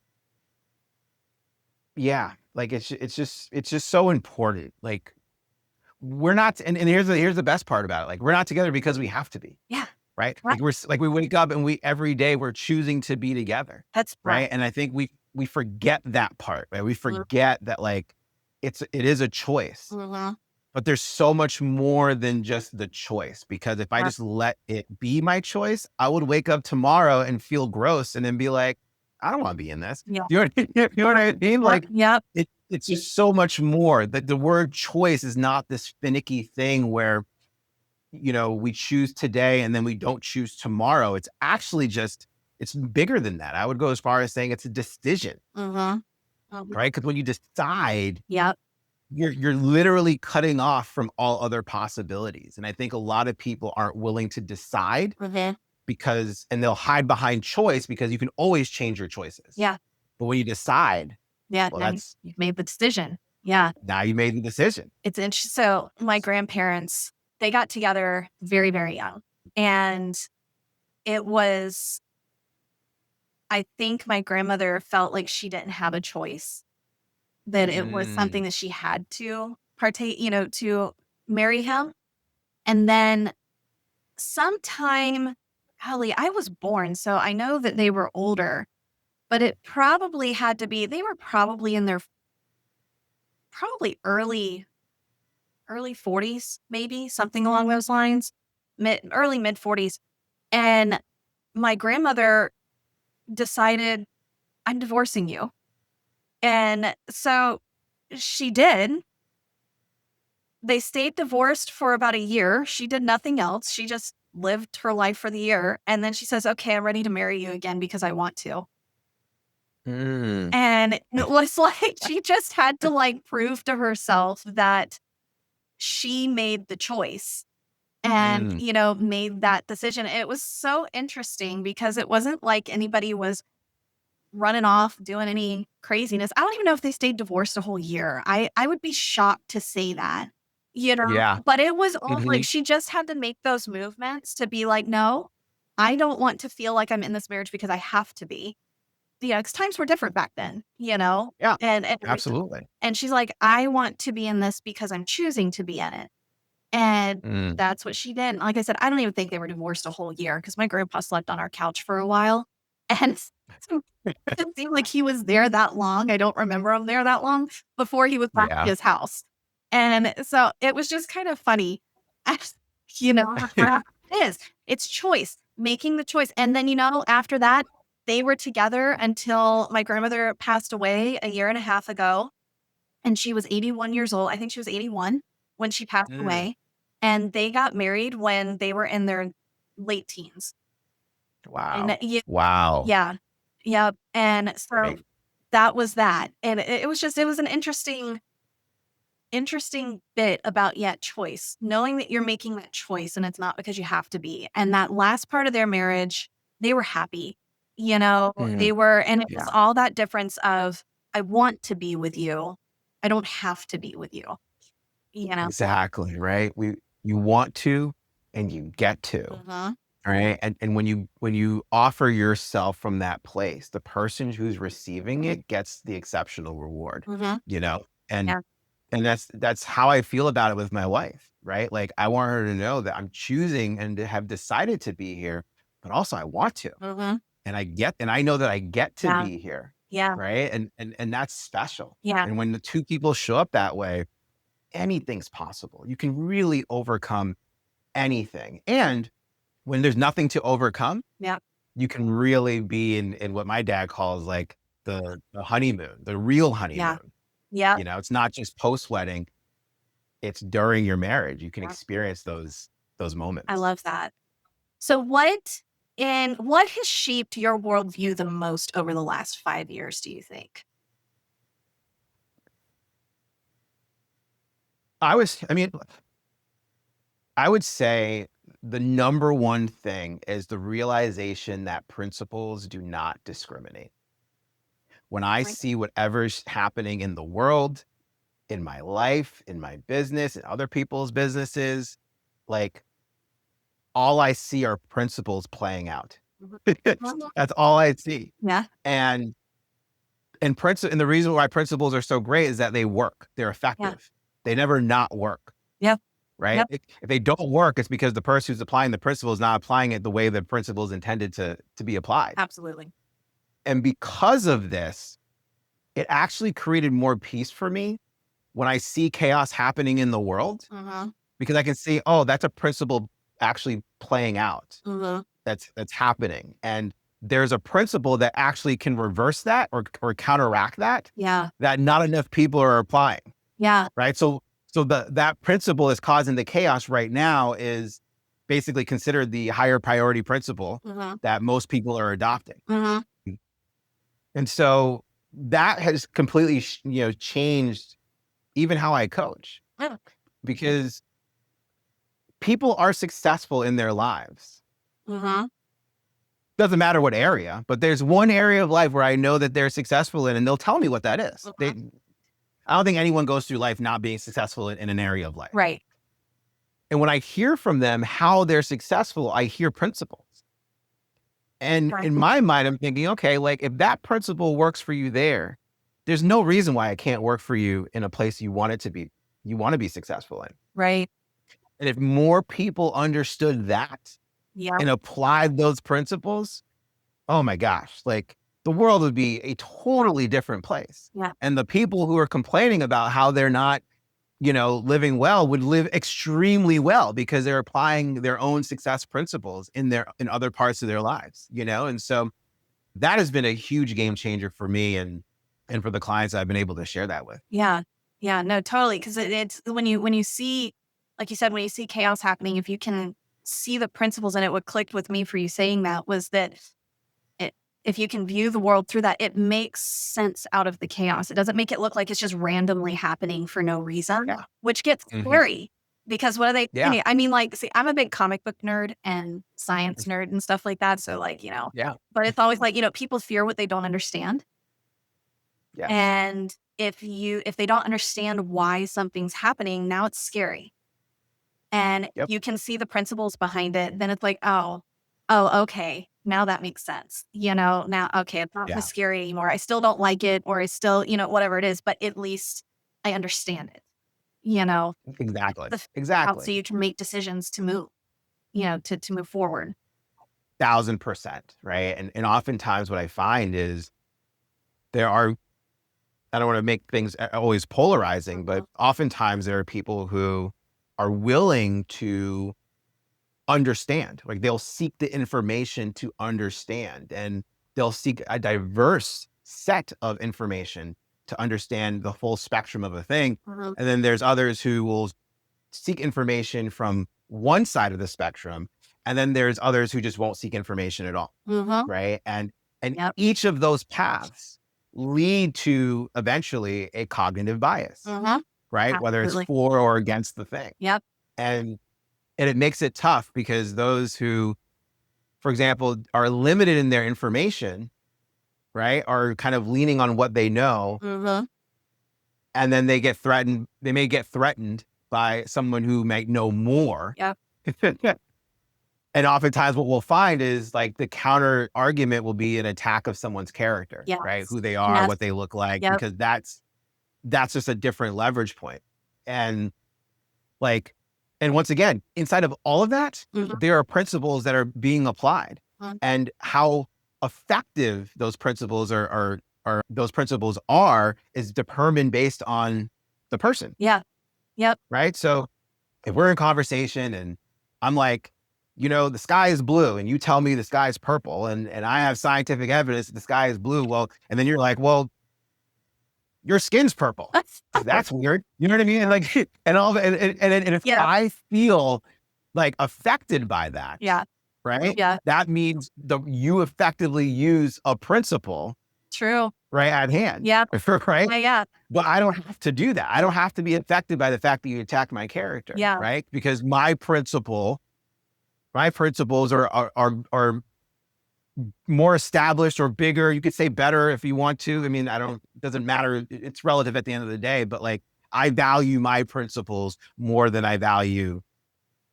yeah, like it's just so important. Like we're not and here's the best part about it. Like we're not together because we have to be, Yeah. right? Right. Like like we wake up and we every day we're choosing to be together, That's right. right? And I think we forget that part, right? We Mhm. forget that like it is a choice. Mhm. But there's so much more than just the choice, because if I Right. just let it be my choice, I would wake up tomorrow and feel gross and then be like, I don't want to be in this. Yeah. You know what I mean? Like Yep. it's just so much more. That the word choice is not this finicky thing where, we choose today and then we don't choose tomorrow. It's actually just, it's bigger than that. I would go as far as saying it's a decision, Mhm. right? Because when you decide, Yep. you're literally cutting off from all other possibilities. And I think a lot of people aren't willing to decide Mhm. and they'll hide behind choice because you can always change your choices. Yeah. But when you decide, Yeah. well, Now you've made the decision. Yeah. now you made the decision. It's interesting. So my grandparents, they got together very, very young. And it was, I think my grandmother felt like she didn't have a choice, that it was something Mm, that she had to partake, to marry him. And then sometime, golly, I was born, so I know that they were older, but it probably had to be, they were probably in their probably early 40s, maybe something along those lines, early mid 40s. And my grandmother decided, I'm divorcing you. And so she did. They stayed divorced for about a year. She did nothing else. She just lived her life for the year. And then she says, okay, I'm ready to marry you again because I want to. mm, And it was like she just had to like prove to herself that she made the choice and, mm. made that decision. It was so interesting because it wasn't like anybody was running off doing any craziness. I don't even know if they stayed divorced a whole year. I would be shocked to say that, Yeah. but it was all like Mhm. she just had to make those movements to be like, no, I don't want to feel like I'm in this marriage because I have to be. 'Cause times were different back then, Yeah, and absolutely. and she's like, I want to be in this because I'm choosing to be in it. And Mm. that's what she did. Like I said, I don't even think they were divorced a whole year because my grandpa slept on our couch for a while. And so it didn't seem like he was there that long. I don't remember him there that long before he was back at Yeah. his house. And so it was just kind of funny. As, how it is. It's choice, making the choice. And then, after that, they were together until my grandmother passed away a year and a half ago. And she was 81 years old. I think she was 81 when she passed Mm. away. And they got married when they were in their late teens. And Wow. Wow. yeah, yep. And so Right. that was that. And it was an interesting bit about, yeah, choice, knowing that you're making that choice and it's not because you have to be. And that last part of their marriage, they were happy, Mm. they were, and it was Yeah, all that difference of, I want to be with you. I don't have to be with you, you know? exactly, right? You want to and you get to, Mhm. right? And when you offer yourself from that place, the person who's receiving it gets the exceptional reward, Mhm. you know? And Yeah. and that's how I feel about it with my wife, right? Like I want her to know that I'm choosing and to have decided to be here, but also I want to. Mhm. And I know that I get to Yeah. be here, Yeah. right? And that's special. Yeah. And when the two people show up that way, anything's possible. You can really overcome anything. And when there's nothing to overcome, Yeah. you can really be in what my dad calls like the honeymoon, the real Yeah. honeymoon. Yeah. It's not just post-wedding, it's during your marriage. You can Yeah. experience those I moments. love that. So what has shaped your worldview the most over the last 5 years, do you think? I mean, I would say the number one thing is the realization that principles do not discriminate. When I Right. see whatever's happening in the world, in my life, in my business, in other people's businesses, like all I see are principles playing out. Mhm. That's all I see. Yeah. And and the reason why principles are so great is that they work. They're Yeah. effective. They never not work. Yep. Right? Yep. If they don't work, it's because the person who's applying the principle is not applying it the way the principle is intended to be applied. Absolutely. And because of this, it actually created more peace for me when I see chaos happening in the world, Mhm. because I can see, oh, that's a principle actually playing out. Mhm. That's happening. And there's a principle that actually can reverse that or counteract Yeah. that not enough people are applying. Yeah. Right? So that principle is causing the chaos right now is basically considered the higher priority principle Mhm. that most people are adopting. Mhm. And so that has completely, changed even how I coach, Mm. because people are successful in their lives. Mhm. Doesn't matter what area, but there's one area of life where I know that they're successful in, and they'll tell me what that is. Mhm. I don't think anyone goes through life not being successful in an area of life. Right. And when I hear from them how they're successful, I hear principles. And Right. in my mind, I'm thinking, okay, like if that principle works for you there, there's no reason why it can't work for you in a place you want it to be, you want to be successful in. Right. And if more people understood that Yeah. and applied those principles, oh my gosh, like the world would be a totally different place. Yeah. And the people who are complaining about how they're not, living well would live extremely well because they're applying their own success principles in other parts of their lives. And so that has been a huge game changer for me and for the clients I've been able to share that with. Yeah. Yeah. No, totally. Because it's when you see, like you said, when you see chaos happening, if you can see the principles in it, what clicked with me for you saying that was that it, if you can view the world through that, it makes sense out of the chaos. It doesn't make it look like it's just randomly happening for no reason, Yeah. which gets Hmm. scary because what are they? Yeah. I mean, like, see, I'm a big comic book nerd and science nerd and stuff like that. So, like, Yeah. but it's always like, people fear what they don't understand. Yes. And if they don't understand why something's happening, now it's scary. And Yep. you can see the principles behind it, then it's like, oh, okay. Now that makes sense. Now, okay, it's not as Yeah. scary anymore. I still don't like it, or I still, whatever it is, but at least I understand it, you know, Exactly. the out so Exactly. you can make decisions to move, to move forward. 1000%. Right. And oftentimes what I find is there are, I don't want to make things always polarizing, but Mhm. oftentimes there are people who are willing to understand. Like they'll seek the information to understand, and they'll seek a diverse set of information to understand the full spectrum of a thing. Mhm. And then there's others who will seek information from one side of the spectrum. And then there's others who just won't seek information at all. Mhm. Right. And Yep. each of those paths lead to eventually a cognitive bias, Mhm. right? Whether it's Absolutely. for or against the thing. Yep. And and it makes it tough because those who, for example, are limited in their information, right, are kind of leaning on what they know, Mhm. and then they may get threatened by someone who might know more. Yep. And oftentimes what we'll find is like the counter argument will be an attack of someone's character, right? Yes. Who they are, Yes. what they look like, Yep. because that's just a different leverage point. And like, and once again, inside of all of that, Mhm. there are principles that are being applied, Mhm. and how effective those principles those principles are is determined based on the person, Yeah. Yep. right? So if we're in conversation and I'm like, the sky is blue, and you tell me the sky is purple, and I have scientific evidence that the sky is blue. Well, and then you're like, well, your skin's purple. That's weird. You know what I mean? And like, and all, and if Yeah. I feel like affected by that, Yeah. right? Yeah. That means you effectively use a principle True. right at hand, Yep. right? Yeah. Yeah. But I don't have to do that. I don't have to be affected by the fact that you attack my character, Yeah. right? Because my principles are more established or bigger. You could say better if you want to. I mean, it doesn't matter. It's relative at the end of the day, but like I value my principles more than I value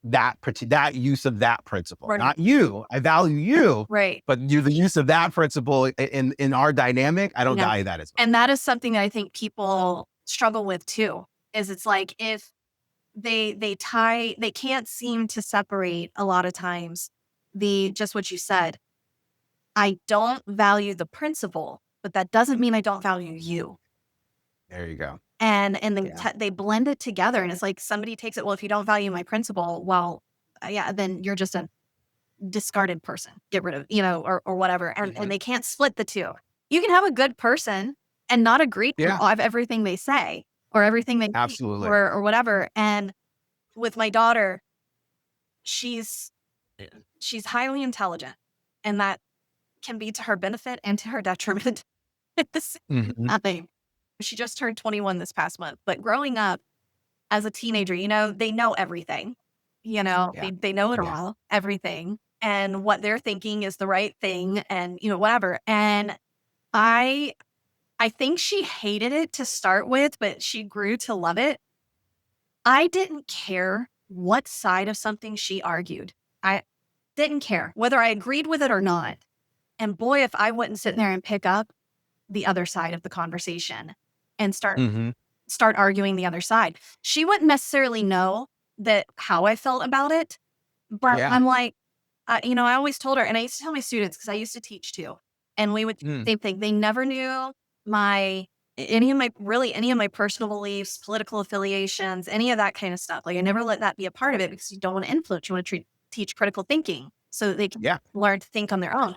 that use of that principle. Right. Not you. I value you, Right. but the use of that principle in our dynamic, I don't Yeah. value that as much. And that is something that I think people struggle with too, is it's like if they can't seem to separate a lot of times just what you said. I don't value the principle, but that doesn't mean I don't value you. There you go. And Yeah. they blend it together, and it's like somebody takes it, well, if you don't value my principle, well, yeah, then you're just a discarded person. Get rid of, or whatever. And Mhm. they can't split the two. You can have a good person and not agree with Yeah, everything they say or everything they think absolutely. or whatever. And with my daughter, she's she's highly intelligent, and that can be to her benefit and to her detriment at the same Mhm. nothing. She just turned 21 this past month. But growing up as a teenager, they know everything. Yeah. They know it Yeah. all, everything. And what they're thinking is the right thing and, whatever. And I I think she hated it to start with, but she grew to love it. I didn't care what side of something she argued. I didn't care whether I agreed with it or not. And boy, if I wouldn't sit there and pick up the other side of the conversation and Hmm. start arguing the other side. She wouldn't necessarily know that how I felt about it, but Yeah. I'm like, I always told her, and I used to tell my students because I used to teach too, and we would do Mm. the same thing. They never knew my any of my personal beliefs, political affiliations, any of that kind of stuff. Like I never let that be a part of it because you don't want to influence. You want to teach critical thinking so that they can Yeah. learn to think on their own.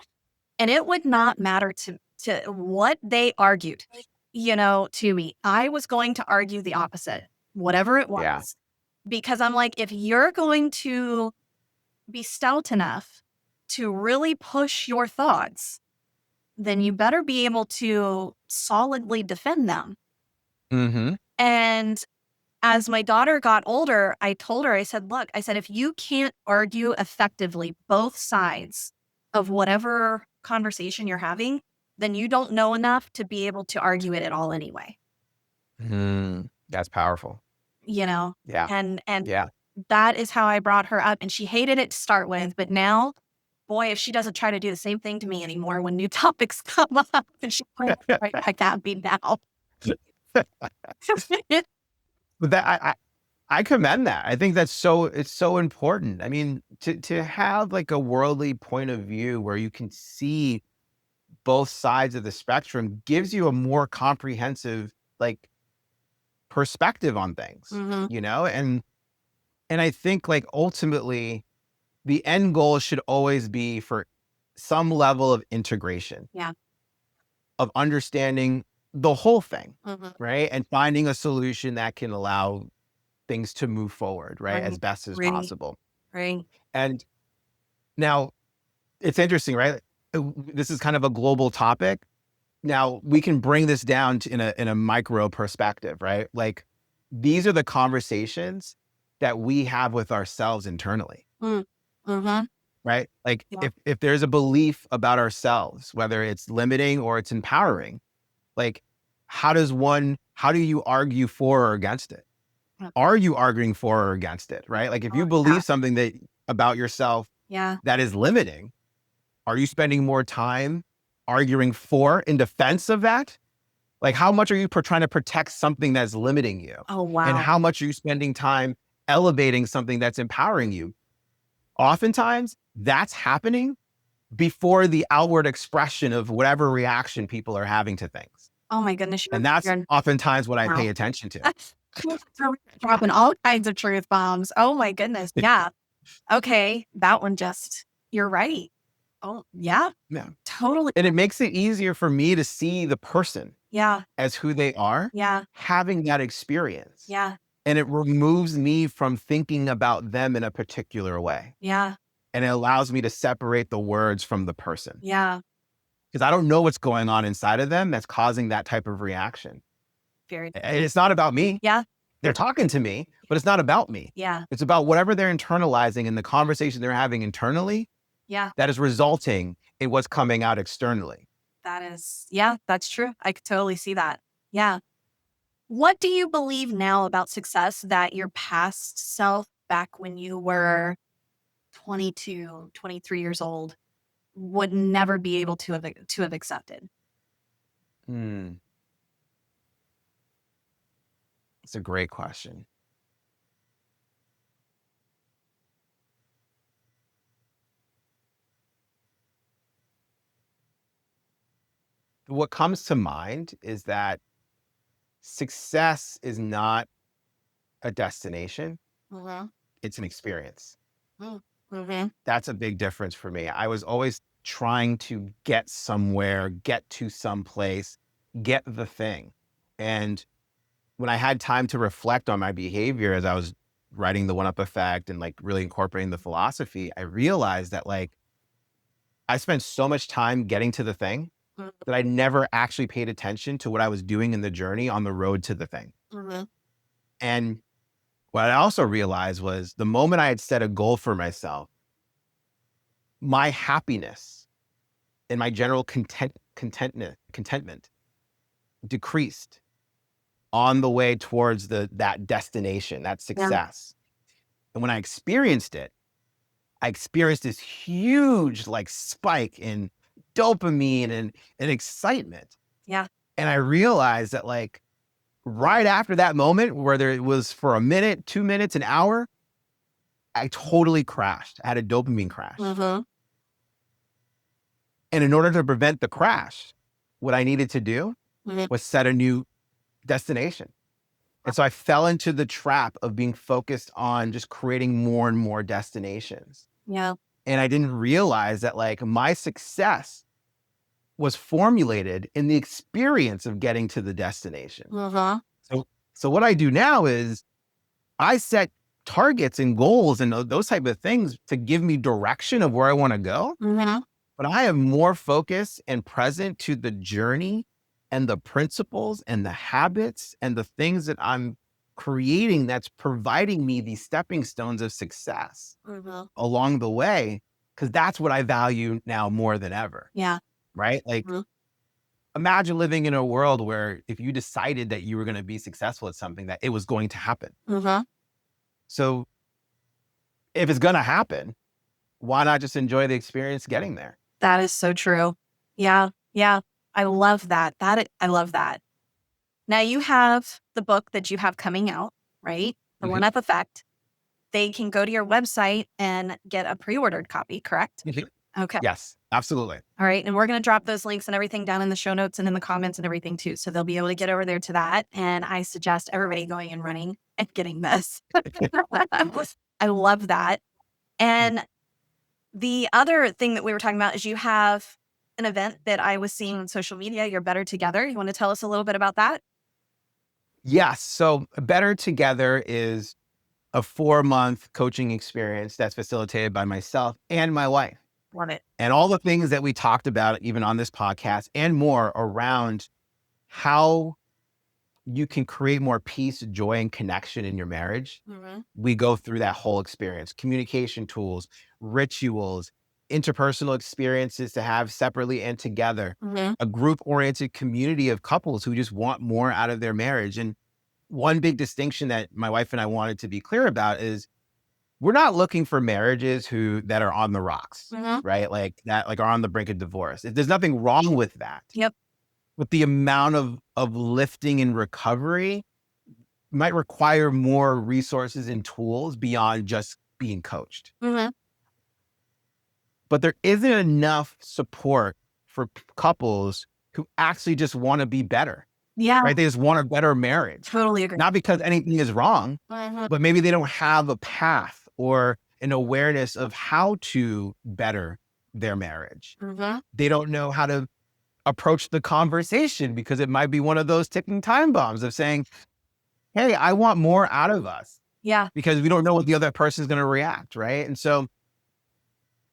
And it would not matter to what they argued, to me. I was going to argue the opposite, whatever it Yeah. was, because I'm like, if you're going to be stout enough to really push your thoughts, then you better be able to solidly defend them. Hmm. And as my daughter got older, I told her, I said, look, I said, if you can't argue effectively both sides of whatever conversation you're having, then you don't know enough to be able to argue it at all anyway, Mm. That's powerful. you know? Yeah. And Yeah. that is how I brought her up. And she hated it to start with, but now, boy, if she doesn't try to do the same thing to me anymore when new topics come up, and she right back at me now. But I commend that. I think it's so important. I mean, to have like a worldly point of view where you can see both sides of the spectrum gives you a more comprehensive like perspective on things, Hmm. And I think like ultimately the end goal should always be for some level of integration, Yeah. of understanding the whole thing, Hmm. right? And finding a solution that can allow things to move forward, right? As Right. best as Right. possible. Right. And now it's interesting, right? This is kind of a global topic. Now we can bring this down to in a micro perspective, right? Like these are the conversations that we have with ourselves internally, Mm-hmm. right? Like Yeah. if there's a belief about ourselves, whether it's limiting or it's empowering, like how do you argue for or against it? Yeah. Are you arguing for or against it, right? Like if Oh, you yeah. believe something that about yourself Yeah. that is limiting, are you spending more time arguing for in defense of that? Like how much are you trying to protect something that's limiting you? Oh, And wow. how much are you spending time elevating something that's empowering you? Oftentimes that's happening before the outward expression of whatever reaction people are having to things. Oh my goodness. And that's You're oftentimes what I wow. pay attention to. Dropping all kinds of truth bombs. Oh my goodness. Yeah. Okay. That one just, you're right. Oh, yeah. Yeah. Totally. And it makes it easier for me to see the person Yeah. as who they are, Yeah. having that experience. Yeah. And it removes me from thinking about them in a particular way. Yeah. And it allows me to separate the words from the person Yeah. because I don't know what's going on inside of them that's causing that type of reaction. Very. And it's not about me. Yeah. They're talking to me, but it's not about me. Yeah. It's about whatever they're internalizing in the conversation they're having internally Yeah. that is resulting in what's coming out externally. That is, yeah, that's true. I could totally see that. Yeah. What do you believe now about success that your past self back when you were 22, 23 years old would never be able to have accepted? Hmm. It's a great question. What comes to mind is that success is not a destination, Mhm. it's an experience. Mm. Mhm. That's a big difference for me. I was always trying to get somewhere, get to some place, get the thing. And when I had time to reflect on my behavior as I was writing the One Up Effect and like really incorporating the philosophy, I realized that like I spent so much time getting to the thing that I never actually paid attention to what I was doing in the journey on the road to the thing. Mhm. And what I also realized was the moment I had set a goal for myself, my happiness and my general contentment decreased on the way towards that destination, that Yeah. success. And when I experienced it, I experienced this huge like spike in dopamine and excitement. Yeah. And I realized that like right after that moment, whether it was for a minute, 2 minutes, an hour, I totally crashed. I had a dopamine crash. Mhm. And in order to prevent the crash, what I needed to do Mhm. was set a new destination. And so I fell into the trap of being focused on just creating more and more destinations. Yeah. And I didn't realize that like my success was formulated in the experience of getting to the destination. Mhm. So what I do now is I set targets and goals and those type of things to give me direction of where I want to go. Mhm. But I am more focused and present to the journey and the principles and the habits and the things that I'm creating that's providing me these stepping stones of success Mhm. along the way. Cause that's what I value now more than ever. Yeah. Right. Like Mhm. imagine living in a world where if you decided that you were going to be successful at something, that it was going to happen. Mhm. So if it's going to happen, why not just enjoy the experience getting there? That is so true. Yeah. Yeah. I love that. I love that. Now you have the book that you have coming out, right? The Mhm, One Up Effect. They can go to your website and get a pre-ordered copy, correct? mhm. Okay. Yes, absolutely. All right. And we're going to drop those links and everything down in the show notes and in the comments and everything too. So they'll be able to get over there to that. And I suggest everybody going and running and getting this. I love that. And the other thing that we were talking about is you have an event that I was seeing on social media, You're Better Together. You want to tell us a little bit about that? Yes. So Better Together is a 4-month coaching experience that's facilitated by myself and my wife. Love it. And all the things that we talked about, even on this podcast and more around how you can create more peace, joy, and connection in your marriage. Mm-hmm. We go through that whole experience, communication tools, rituals, interpersonal experiences to have separately and together, Mm-hmm. a group oriented community of couples who just want more out of their marriage. And one big distinction that my wife and I wanted to be clear about is we're not looking for marriages that are on the rocks, Mm-hmm. right? Like that, like are on the brink of divorce. There's nothing wrong with that. Yep. But the amount of lifting and recovery might require more resources and tools beyond just being coached. Mm-hmm. But there isn't enough support for couples who actually just want to be better, Yeah. right? They just want a better marriage, Totally agree. not because anything is wrong, Mm-hmm. but maybe they don't have a path or an awareness of how to better their marriage. Mm-hmm. They don't know how to approach the conversation because it might be one of those ticking time bombs of saying, hey, I want more out of us, Yeah. because we don't know what the other person is going to react. Right. And so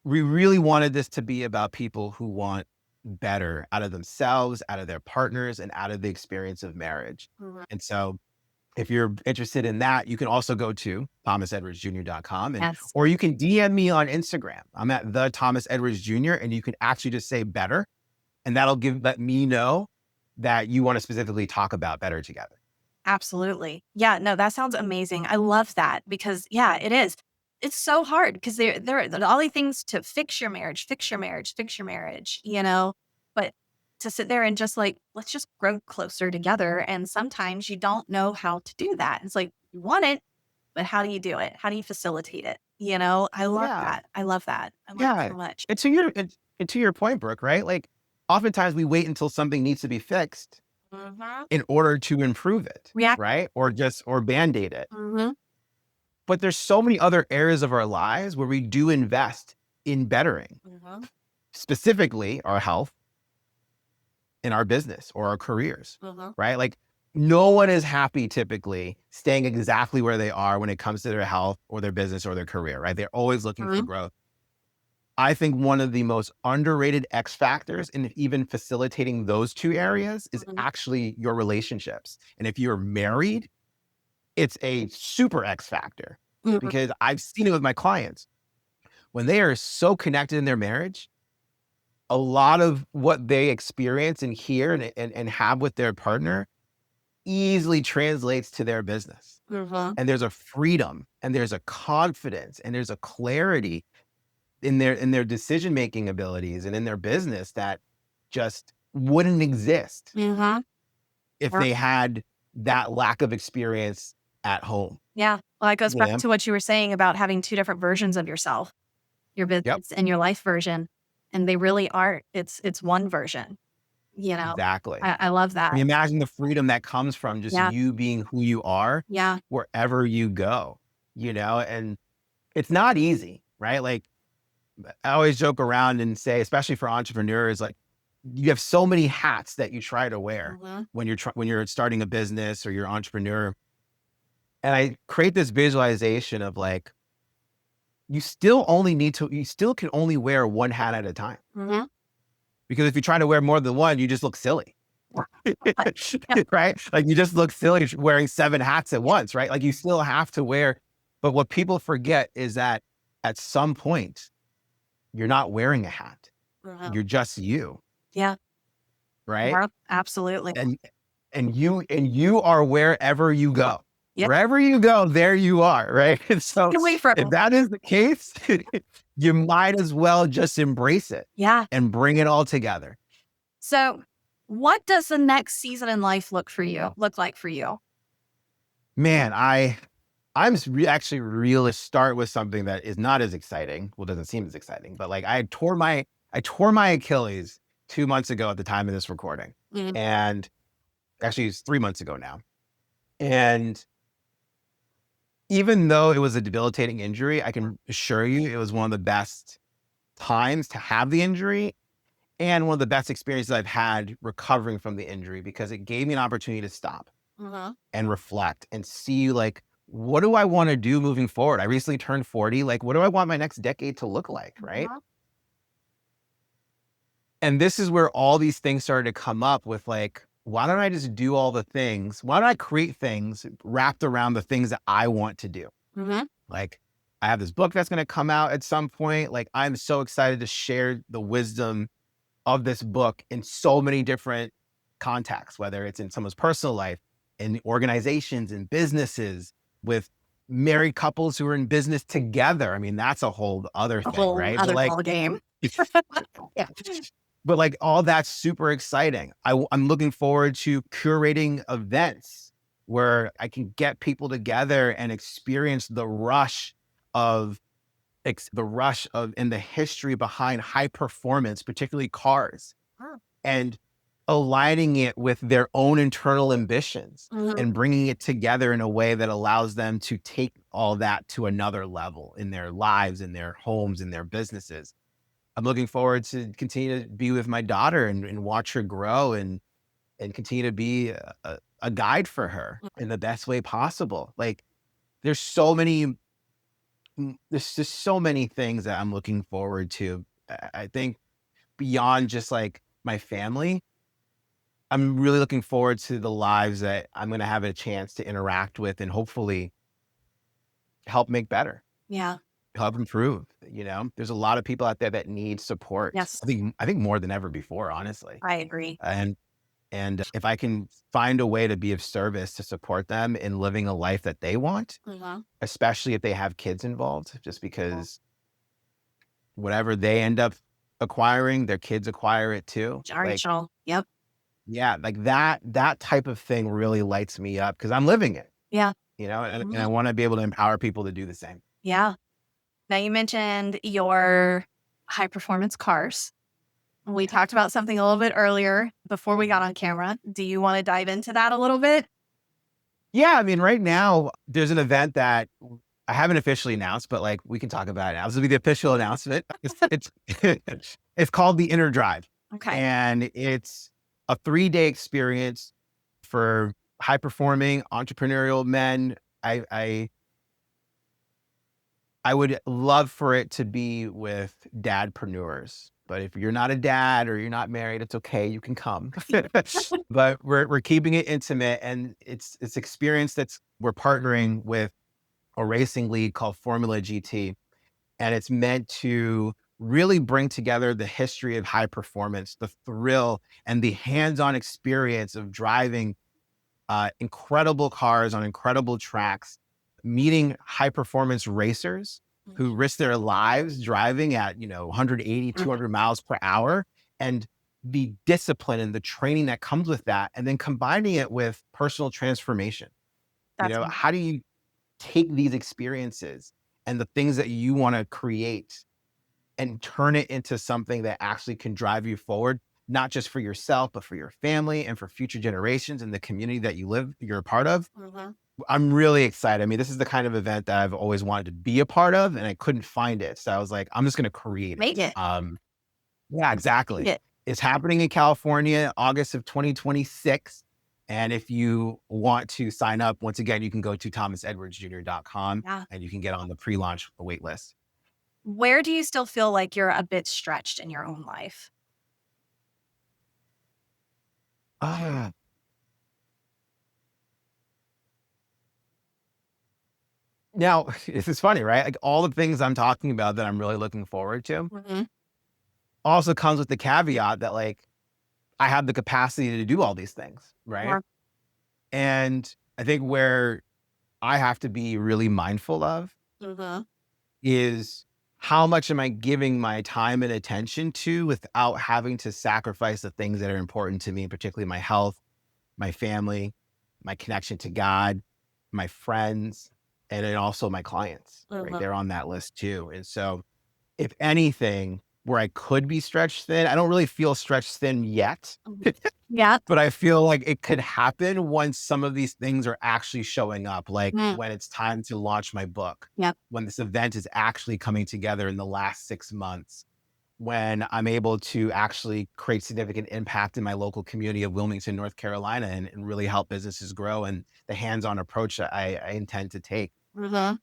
we really wanted this to be about people who want better out of themselves, out of their partners, and out of the experience of marriage. Mhm. And so if you're interested in that, you can also go to thomasedwardsjr.com Yes. or you can DM me on Instagram. I'm at the Thomas Edwards Jr. and you can actually just say better. And that'll let me know that you want to specifically talk about Better Together. Absolutely. Yeah. No, that sounds amazing. I love that because yeah, it is. It's so hard because there are all these things to fix your marriage, fix your marriage, fix your marriage, but to sit there and just like, let's just grow closer together. And sometimes you don't know how to do that. It's like you want it, but how do you do it? How do you facilitate it? I love Yeah. that. I love that. I love it Yeah. so much. And to your point, Brooke, right? Like oftentimes we wait until something needs to be fixed Mm-hmm. in order to improve it, React. right? Or band-aid it. Mm-hmm. But there's so many other areas of our lives where we do invest in bettering, Mm-hmm. specifically our health in our business or our careers, Mm-hmm. right? Like no one is happy typically staying exactly where they are when it comes to their health or their business or their career, right? They're always looking for growth. I think one of the most underrated X factors in even facilitating those two areas is Mhm. actually your relationships. And if you're married, it's a super X factor Mhm. because I've seen it with my clients. When they are so connected in their marriage, a lot of what they experience and hear and have with their partner easily translates to their business. Mhm. And there's a freedom and there's a confidence and there's a clarity in their decision making abilities and in their business that just wouldn't exist Mhm. if Yeah. they had that lack of experience at home. Yeah. Well, it goes You back know? to what you were saying about having two different versions of yourself, your Yep, business and your life version. And they really aren't. It's one version, you know. exactly. I love I that. mean, imagine the freedom that comes from just Yeah. you being who you are Yeah. wherever you go, and it's not easy, right? Like I always joke around and say, especially for entrepreneurs, like you have so many hats that you try to wear Mhm. when you're starting a business or you're an entrepreneur. And I create this visualization of like, you still can only wear one hat at a time. Mhm. Because if you try to wear more than one, you just look silly. Yeah. Right? Like you just look silly wearing 7 hats at once, right? Like you still have to wear, but what people forget is that at some point, you're not wearing a hat. Mhm. You're just you, Yeah. right? Yeah. Absolutely. And and you are wherever you go. Yeah. Wherever you go, there you are, right? And so Get away from if it. that is the case, you might as well just embrace it Yeah. and bring it all together. So, what does the next season in life look like for you? Man, actually really start with something that is not as exciting. Well, doesn't seem as exciting, but like I tore my Achilles 2 months ago at the time of this recording. Mhm. And actually it's 3 months ago now. And even though it was a debilitating injury, I can assure you it was one of the best times to have the injury and one of the best experiences I've had recovering from the injury because it gave me an opportunity to stop Mhm. and reflect and see like, what do I want to do moving forward? I recently turned 40. Like, what do I want my next decade to look like? Right. Mhm. And this is where all these things started to come up with like, why don't I just do all the things? Why don't I create things wrapped around the things that I want to do? Mhm. Like, I have this book that's going to come out at some point. Like, I'm so excited to share the wisdom of this book in so many different contexts, whether it's in someone's personal life, in organizations, in businesses, with married couples who are in business together. I mean, that's a whole other A thing, whole right? But other like, ball game. yeah. But like all that's super exciting. I'm looking forward to curating events where I can get people together and experience of the rush of and the history behind high performance, particularly cars, Oh. and aligning it with their own internal ambitions Mhm. and bringing it together in a way that allows them to take all that to another level in their lives, in their homes, in their businesses. I'm looking forward to continue to be with my daughter and watch her grow and continue to be a guide for her in the best way possible. Like there's so many there's just so many things that I'm looking forward to. I think beyond just like my family, I'm really looking forward to the lives that I'm going to have a chance to interact with and hopefully help make better, Yeah. help improve. There's a lot of people out there that need support. Yes. I think more than ever before, honestly. I agree. And if I can find a way to be of service to support them in living a life that they want, Mhm. especially if they have kids involved, just because whatever they end up acquiring, their kids acquire it too. Like, Generational. Yep. yeah, like that type of thing really lights me up because I'm living it, Yeah. and I Mhm. want to be able to empower people to do the same. Yeah. Now you mentioned your high performance cars. We Yeah. talked about something a little bit earlier before we got on camera. Do you want to dive into that a little bit? Yeah, I mean, right now there's an event that I haven't officially announced, but like we can talk about it now. This will be the official announcement. It's it's called the Inner Drive, Okay. and it's a 3-day experience for high performing entrepreneurial men. I I would love for it to be with dadpreneurs. But if you're not a dad or you're not married, it's okay. You can come. But we're keeping it intimate, and it's experience that's we're partnering with a racing league called Formula GT, and it's meant to really bring together the history of high performance, the thrill, and the hands-on experience of driving incredible cars on incredible tracks, meeting high performance racers who risk their lives driving at, 180, 200 miles per hour, and the discipline and the training that comes with that. And then combining it with personal transformation. That's How do you take these experiences and the things that you want to create and turn it into something that actually can drive you forward, not just for yourself, but for your family and for future generations and the community that you're a part of. Mhm. I'm really excited. I mean, this is the kind of event that I've always wanted to be a part of, and I couldn't find it. So I was like, I'm just going to create Make it. it. Yeah, Make exactly. it. It's happening in California, August of 2026. And if you want to sign up, once again, you can go to thomasedwardsjr.com Yeah. and you can get on the pre-launch wait list. Where do you still feel like you're a bit stretched in your own life? Ah, now, this is funny, right? Like all the things I'm talking about that I'm really looking forward to Mhm. also comes with the caveat that like I have the capacity to do all these things, right? Or And I think where I have to be really mindful of Mhm. is how much am I giving my time and attention to without having to sacrifice the things that are important to me, particularly my health, my family, my connection to God, my friends, and then also my clients, right? Mhm. They're on that list too. And so if anything, where I could be stretched thin, I don't really feel stretched thin yet. Yeah. But I feel like it could happen once some of these things are actually showing up, like Mm. when it's time to launch my book, Yep. when this event is actually coming together in the last 6 months, when I'm able to actually create significant impact in my local community of Wilmington, North Carolina, and really help businesses grow and the hands-on approach that I intend to take. Mhm.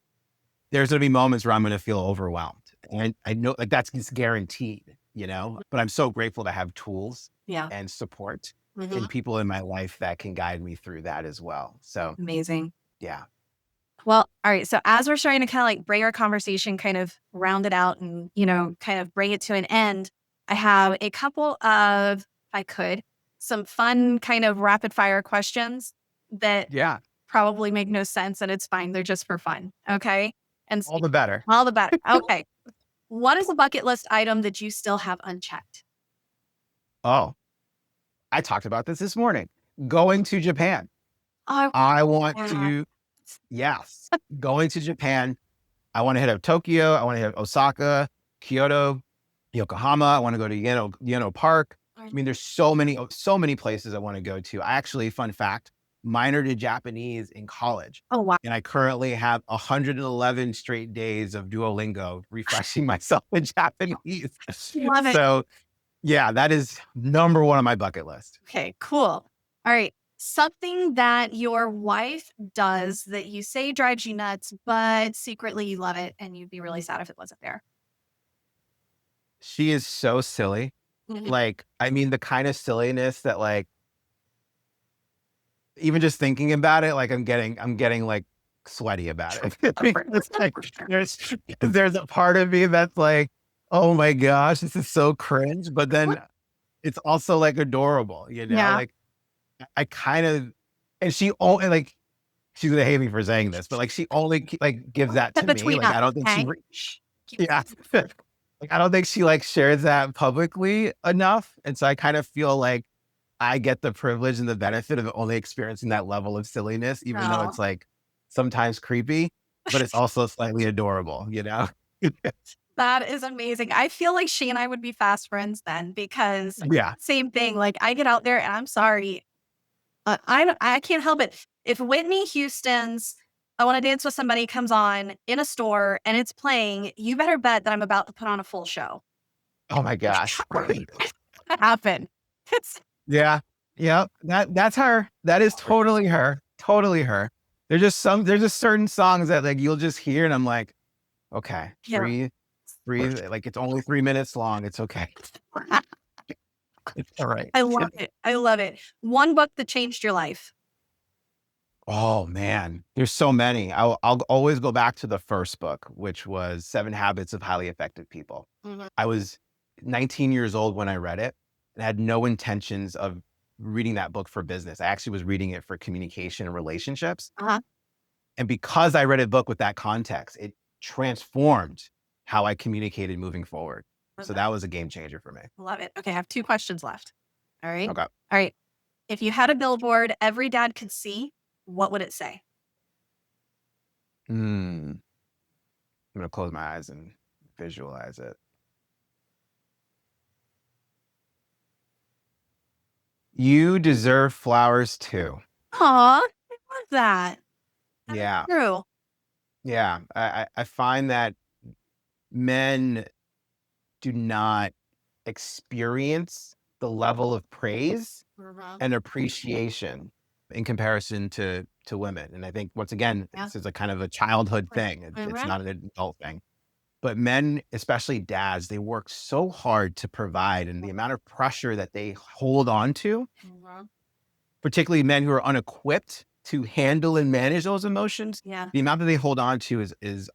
There's going to be moments where I'm going to feel overwhelmed. And I know like that's just guaranteed, but I'm so grateful to have tools Yeah. and support Mhm. and people in my life that can guide me through that as well. So Amazing. yeah. Well, all right. So as we're starting to kind of like bring our conversation kind of round it out and, kind of bring it to an end, I have a couple of, if I could, some fun kind of rapid fire questions that Yeah. probably make no sense and it's fine. They're just for fun. Okay. And All the better. all the better. Okay. What is a bucket list item that you still have unchecked? Oh, I talked about this morning. Going to Japan. Oh, I want yeah. to, yes, going to Japan. I want to hit up Tokyo. I want to hit Osaka, Kyoto, Yokohama. I want to go to Yeno Park. I mean, there's so many places I want to go to. I actually, fun fact, minored in Japanese in college. Oh, wow. And I currently have 111 straight days of Duolingo refreshing myself in Japanese. Love it. So yeah, that is number one on my bucket list. Okay, cool. All right. Something that your wife does that you say drives you nuts, but secretly you love it and you'd be really sad if it wasn't there. She is so silly. Mhm. Like, I mean, the kind of silliness that like, even just thinking about it, like I'm getting like sweaty about it. It's like, there's a part of me that's like, oh my gosh, this is so cringe. But then it's also like adorable, Yeah. like I kind of, and she only like, she's gonna hate me for saying this, but like she only like gives that to me. Between Like us, I don't think okay? Shh. Keep yeah, it. like I don't think she like shares that publicly enough, and so I kind of feel like I get the privilege and the benefit of only experiencing that level of silliness, even though it's No. like sometimes creepy, but it's also slightly adorable. That is amazing. I feel like she and I would be fast friends then because Yeah. same thing. Like I get out there and I'm sorry. I can't help it. If Whitney Houston's I Want to Dance with Somebody comes on in a store and it's playing, you better bet that I'm about to put on a full show. Oh my gosh. Happen. It's Yeah. Yeah. That's her. That is totally her. Totally her. There's just certain songs that like you'll just hear and I'm like, Okay. Yeah. Breathe. Like it's only 3 minutes long. It's okay. It's all right. I love it. I love it. One book that changed your life. Oh man, there's so many. I'll always go back to the first book, which was Seven Habits of Highly Effective People. Mhm. I was 19 years old when I read it and had no intentions of reading that book for business. I actually was reading it for communication and relationships. Uh-huh. And because I read a book with that context, it transformed how I communicated moving forward. Love So that. that was a game changer for me. Love it. Okay, I have 2 questions left. All right. Okay. All right. If you had a billboard every dad could see, what would it say? I'm gonna close my eyes and visualize it. You deserve flowers too. Aw, I love that. That is Yeah. true. Yeah. I find that men do not experience the level of praise Mhm. and appreciation in comparison to women. And I think once again, Yeah. this is a kind of a childhood thing. It's Mhm. not an adult thing. But men, especially dads, they work so hard to provide, and the amount of pressure that they hold on to, Mhm. particularly men who are unequipped to handle and manage those emotions, Yeah. the amount that they hold on to is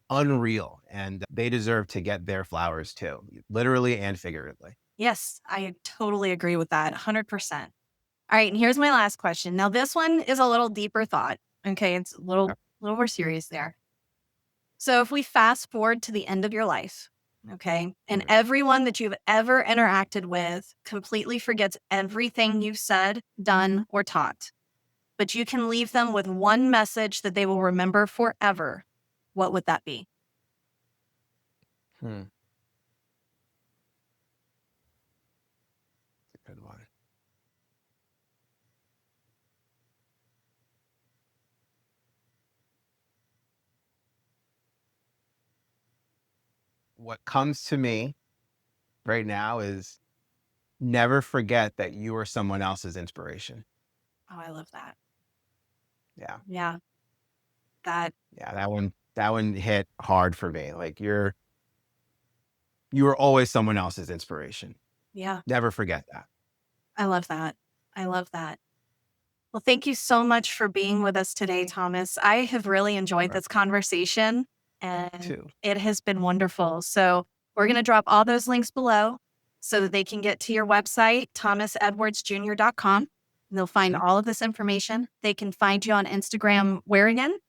unreal, and they deserve to get their flowers too, literally and figuratively. Yes, I totally agree with that. 100%. All right, and here's my last question. Now, this one is a little deeper thought. Okay, it's a Yeah. little more serious there. So, if we fast forward to the end of your life, okay, and Mhm. everyone that you've ever interacted with completely forgets everything you've said, done, or taught, but you can leave them with one message that they will remember forever, what would that be? Hmm. That's a good one. What comes to me right now is never forget that you are someone else's inspiration. Oh, I love that. Yeah. Yeah, that, Yeah. That one hit hard for me. Like you are always someone else's inspiration. yeah, Never forget that. I love that. I love that. Well, thank you so much for being with us today, Thomas. I have really enjoyed Right. this conversation Me and too. it has been wonderful. So, we're going to drop all those links below so that they can get to your website, thomasedwardsjr.com. And they'll find Mhm. all of this information. They can find you on Instagram where again?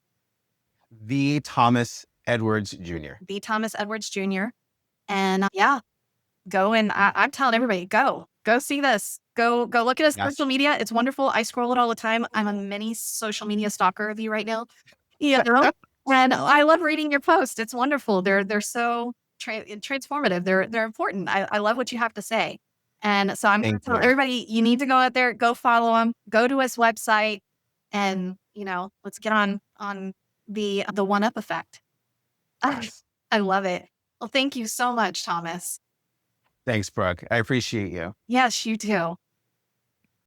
The Thomas Edwards Jr. The Thomas Edwards Jr. And yeah, go and I'm telling everybody, go see this. Go look at his Yes. social media. It's wonderful. I scroll it all the time. I'm a mini social media stalker of you right now. Yeah, and I love reading your posts. It's wonderful. They're so transformative. They're important. I love what you have to say. And so I'm going Thank to tell you. everybody you need to go out there, go follow him, go to his website, and let's get on the one up effect. Ah, Yes. I love it. Well, thank you so much, Thomas. Thanks, Brooke. I appreciate you. Yes, you too.